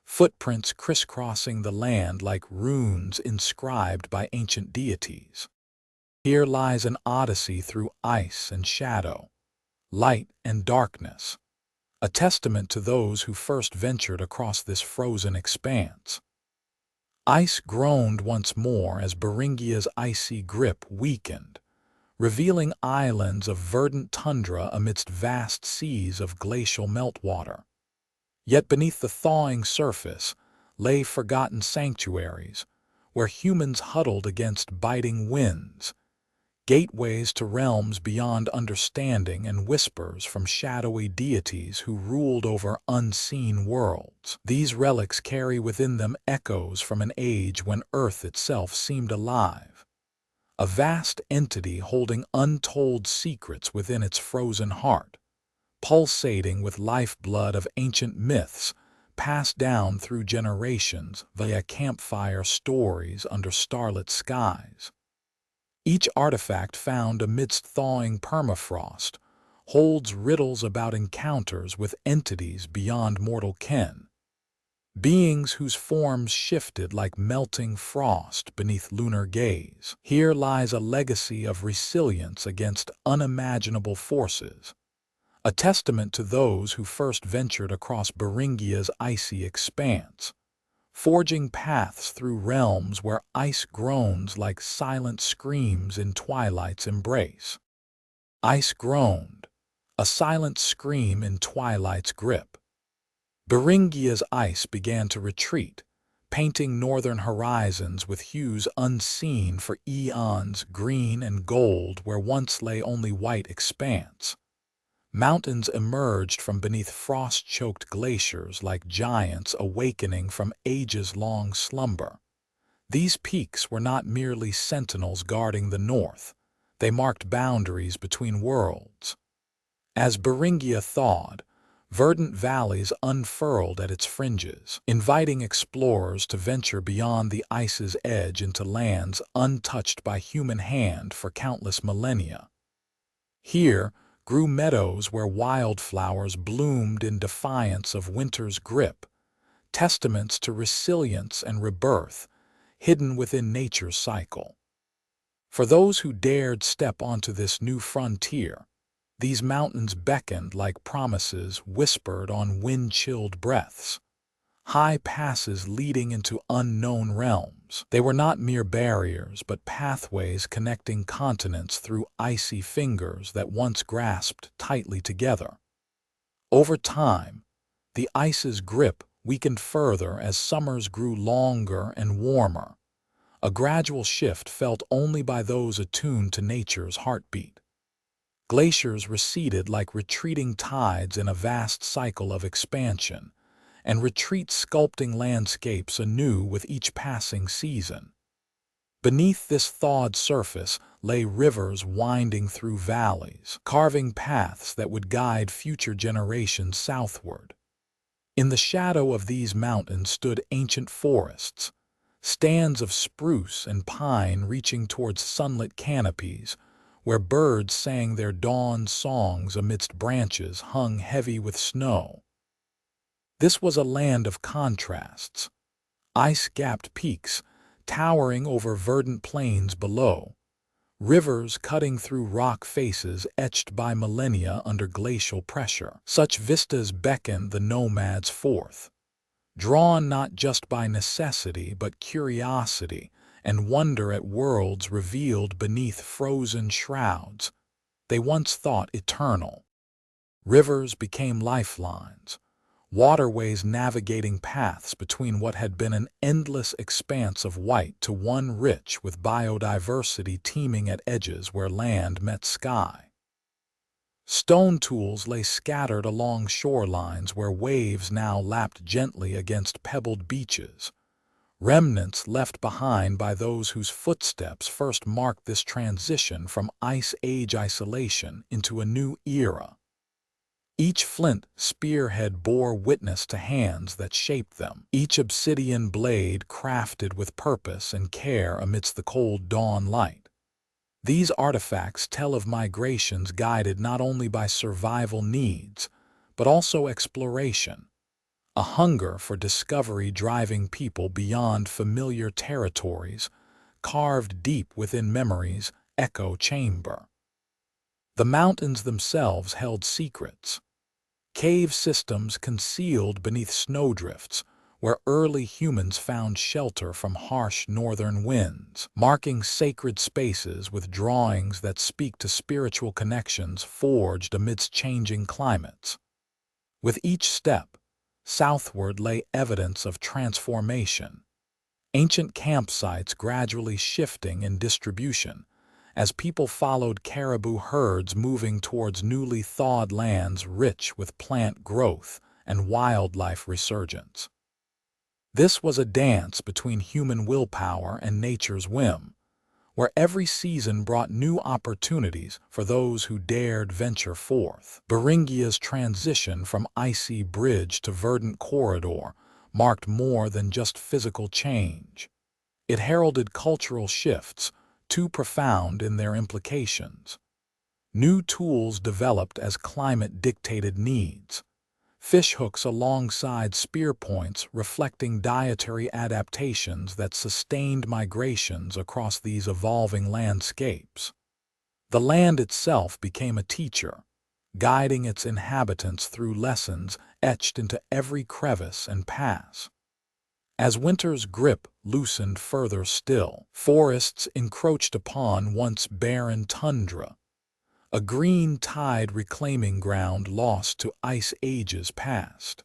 footprints crisscrossing the land like runes inscribed by ancient deities. Here lies an odyssey through ice and shadow, light and darkness, a testament to those who first ventured across this frozen expanse. Ice groaned once more as Beringia's icy grip weakened, revealing islands of verdant tundra amidst vast seas of glacial meltwater. Yet beneath the thawing surface lay forgotten sanctuaries, where humans huddled against biting winds, gateways to realms beyond understanding and whispers from shadowy deities who ruled over unseen worlds. These relics carry within them echoes from an age when Earth itself seemed alive, a vast entity holding untold secrets within its frozen heart, pulsating with lifeblood of ancient myths passed down through generations via campfire stories under starlit skies. Each artifact found amidst thawing permafrost holds riddles about encounters with entities beyond mortal ken, beings whose forms shifted like melting frost beneath lunar gaze. Here lies a legacy of resilience against unimaginable forces, a testament to those who first ventured across Beringia's icy expanse, forging paths through realms where ice groans like silent screams in twilight's embrace. Ice groaned, a silent scream in twilight's grip. Beringia's ice began to retreat, painting northern horizons with hues unseen for eons, green and gold where once lay only white expanse. Mountains emerged from beneath frost-choked glaciers like giants awakening from ages-long slumber. These peaks were not merely sentinels guarding the north. They marked boundaries between worlds. As Beringia thawed, verdant valleys unfurled at its fringes, inviting explorers to venture beyond the ice's edge into lands untouched by human hand for countless millennia. Here grew meadows where wildflowers bloomed in defiance of winter's grip, testaments to resilience and rebirth, hidden within nature's cycle. For those who dared step onto this new frontier, these mountains beckoned like promises whispered on wind-chilled breaths, high passes leading into unknown realms. They were not mere barriers, but pathways connecting continents through icy fingers that once grasped tightly together. Over time, the ice's grip weakened further as summers grew longer and warmer, a gradual shift felt only by those attuned to nature's heartbeat. Glaciers receded like retreating tides in a vast cycle of expansion, and retreat sculpting landscapes anew with each passing season. Beneath this thawed surface lay rivers winding through valleys, carving paths that would guide future generations southward. In the shadow of these mountains stood ancient forests, stands of spruce and pine reaching towards sunlit canopies, where birds sang their dawn songs amidst branches hung heavy with snow. This was a land of contrasts, ice-capped peaks towering over verdant plains below, rivers cutting through rock faces etched by millennia under glacial pressure. Such vistas beckoned the nomads forth, drawn not just by necessity but curiosity and wonder at worlds revealed beneath frozen shrouds they once thought eternal. Rivers became lifelines, waterways navigating paths between what had been an endless expanse of white to one rich with biodiversity teeming at edges where land met sky. Stone tools lay scattered along shorelines where waves now lapped gently against pebbled beaches, remnants left behind by those whose footsteps first marked this transition from Ice Age isolation into a new era. Each flint spearhead bore witness to hands that shaped them, each obsidian blade crafted with purpose and care amidst the cold dawn light. These artifacts tell of migrations guided not only by survival needs, but also exploration, a hunger for discovery driving people beyond familiar territories, carved deep within memory's echo chamber. The mountains themselves held secrets, cave systems concealed beneath snowdrifts, where early humans found shelter from harsh northern winds, marking sacred spaces with drawings that speak to spiritual connections forged amidst changing climates. With each step, southward lay evidence of transformation, ancient campsites gradually shifting in distribution, as people followed caribou herds moving towards newly thawed lands rich with plant growth and wildlife resurgence. This was a dance between human willpower and nature's whim, where every season brought new opportunities for those who dared venture forth. Beringia's transition from icy bridge to verdant corridor marked more than just physical change. It heralded cultural shifts, too profound in their implications. New tools developed as climate dictated needs, fishhooks alongside spear points reflecting dietary adaptations that sustained migrations across these evolving landscapes. The land itself became a teacher, guiding its inhabitants through lessons etched into every crevice and pass. As winter's grip loosened further still, forests encroached upon once barren tundra, a green tide reclaiming ground lost to ice ages past.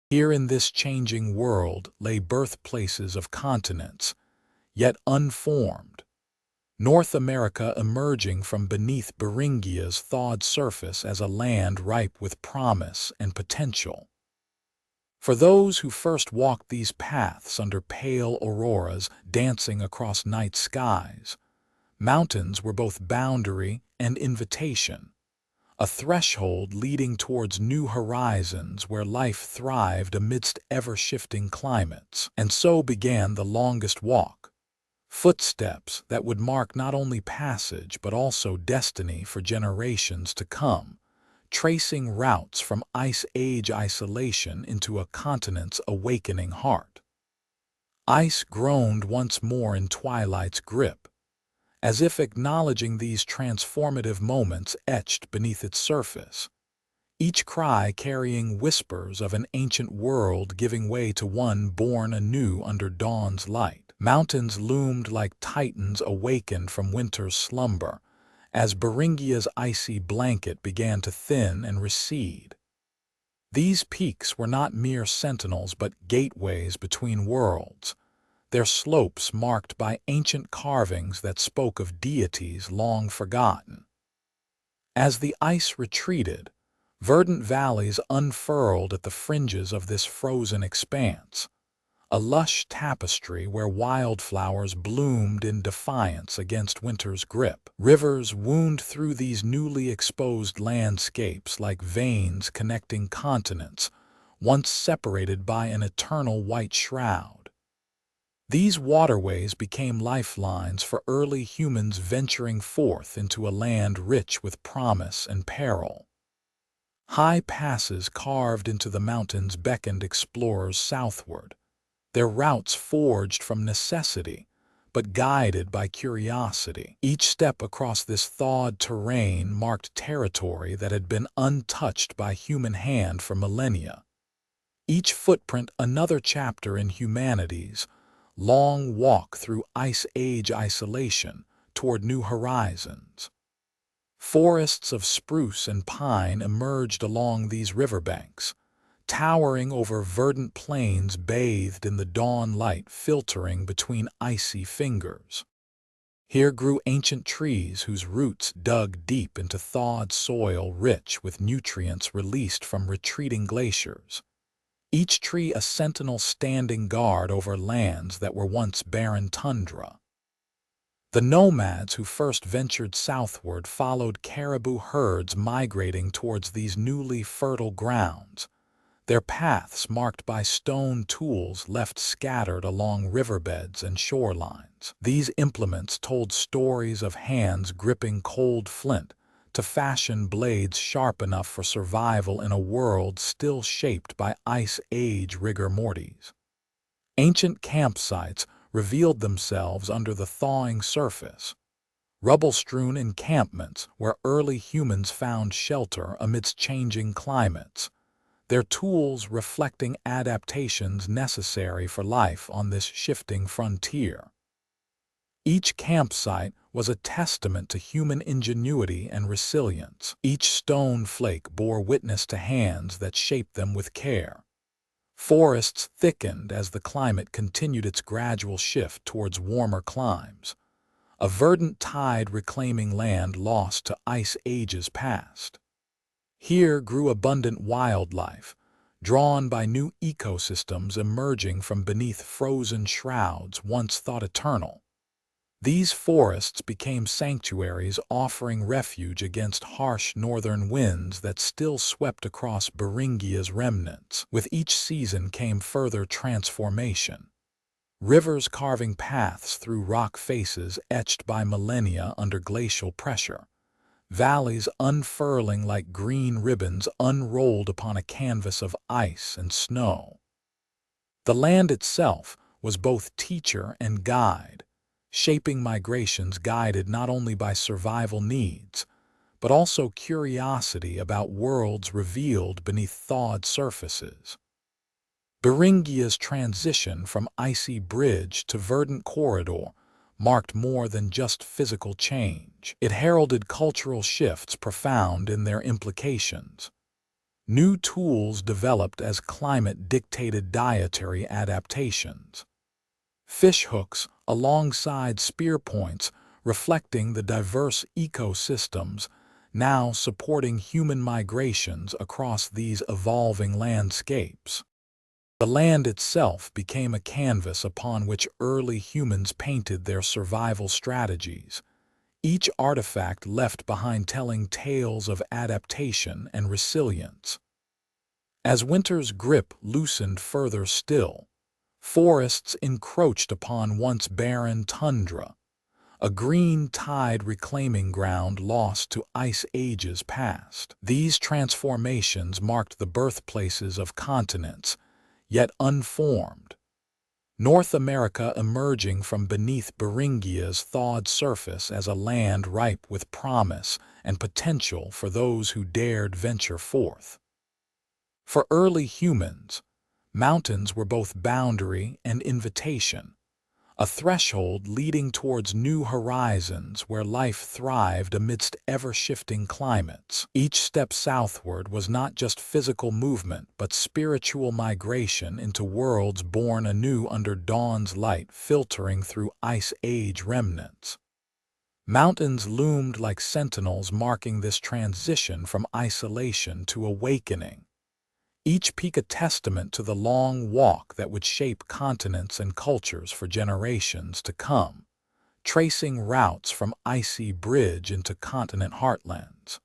Here in this changing world lay birthplaces of continents, yet unformed. North America emerging from beneath Beringia's thawed surface as a land ripe with promise and potential. For those who first walked these paths under pale auroras dancing across night skies, mountains were both boundary and invitation, a threshold leading towards new horizons where life thrived amidst ever-shifting climates. And so began the longest walk, footsteps that would mark not only passage but also destiny for generations to come, tracing routes from ice age isolation into a continent's awakening heart. Ice groaned once more in twilight's grip, as if acknowledging these transformative moments etched beneath its surface, each cry carrying whispers of an ancient world giving way to one born anew under dawn's light. Mountains loomed like titans awakened from winter's slumber, as Beringia's icy blanket began to thin and recede. These peaks were not mere sentinels but gateways between worlds, their slopes marked by ancient carvings that spoke of deities long forgotten. As the ice retreated, verdant valleys unfurled at the fringes of this frozen expanse, a lush tapestry where wildflowers bloomed in defiance against winter's grip. Rivers wound through these newly exposed landscapes like veins connecting continents, once separated by an eternal white shroud. These waterways became lifelines for early humans venturing forth into a land rich with promise and peril. High passes carved into the mountains beckoned explorers southward, their routes forged from necessity, but guided by curiosity. Each step across this thawed terrain marked territory that had been untouched by human hand for millennia. Each footprint another chapter in humanity's long walk through ice age isolation toward new horizons. Forests of spruce and pine emerged along these riverbanks, towering over verdant plains bathed in the dawn light filtering between icy fingers. Here grew ancient trees whose roots dug deep into thawed soil rich with nutrients released from retreating glaciers, each tree a sentinel standing guard over lands that were once barren tundra. The nomads who first ventured southward followed caribou herds migrating towards these newly fertile grounds, their paths marked by stone tools left scattered along riverbeds and shorelines. These implements told stories of hands gripping cold flint to fashion blades sharp enough for survival in a world still shaped by ice age rigor mortis. Ancient campsites revealed themselves under the thawing surface, rubble-strewn encampments where early humans found shelter amidst changing climates, their tools reflecting adaptations necessary for life on this shifting frontier. Each campsite was a testament to human ingenuity and resilience. Each stone flake bore witness to hands that shaped them with care. Forests thickened as the climate continued its gradual shift towards warmer climes, a verdant tide reclaiming land lost to ice ages past. Here grew abundant wildlife, drawn by new ecosystems emerging from beneath frozen shrouds once thought eternal. These forests became sanctuaries offering refuge against harsh northern winds that still swept across Beringia's remnants. With each season came further transformation. Rivers carving paths through rock faces etched by millennia under glacial pressure, valleys unfurling like green ribbons unrolled upon a canvas of ice and snow. The land itself was both teacher and guide, shaping migrations guided not only by survival needs, but also curiosity about worlds revealed beneath thawed surfaces. Beringia's transition from icy bridge to verdant corridor marked more than just physical change. It heralded cultural shifts profound in their implications. New tools developed as climate-dictated dietary adaptations. Fish hooks alongside spear points, reflecting the diverse ecosystems now supporting human migrations across these evolving landscapes. The land itself became a canvas upon which early humans painted their survival strategies, each artifact left behind telling tales of adaptation and resilience. As winter's grip loosened further still, forests encroached upon once barren tundra, a green tide reclaiming ground lost to ice ages past. These transformations marked the birthplaces of continents, yet unformed. North America emerging from beneath Beringia's thawed surface as a land ripe with promise and potential for those who dared venture forth. For early humans, mountains were both boundary and invitation, a threshold leading towards new horizons where life thrived amidst ever-shifting climates. Each step southward was not just physical movement, but spiritual migration into worlds born anew under dawn's light filtering through Ice Age remnants. Mountains loomed like sentinels marking this transition from isolation to awakening, each peak a testament to the long walk that would shape continents and cultures for generations to come, tracing routes from icy bridge into continent heartlands.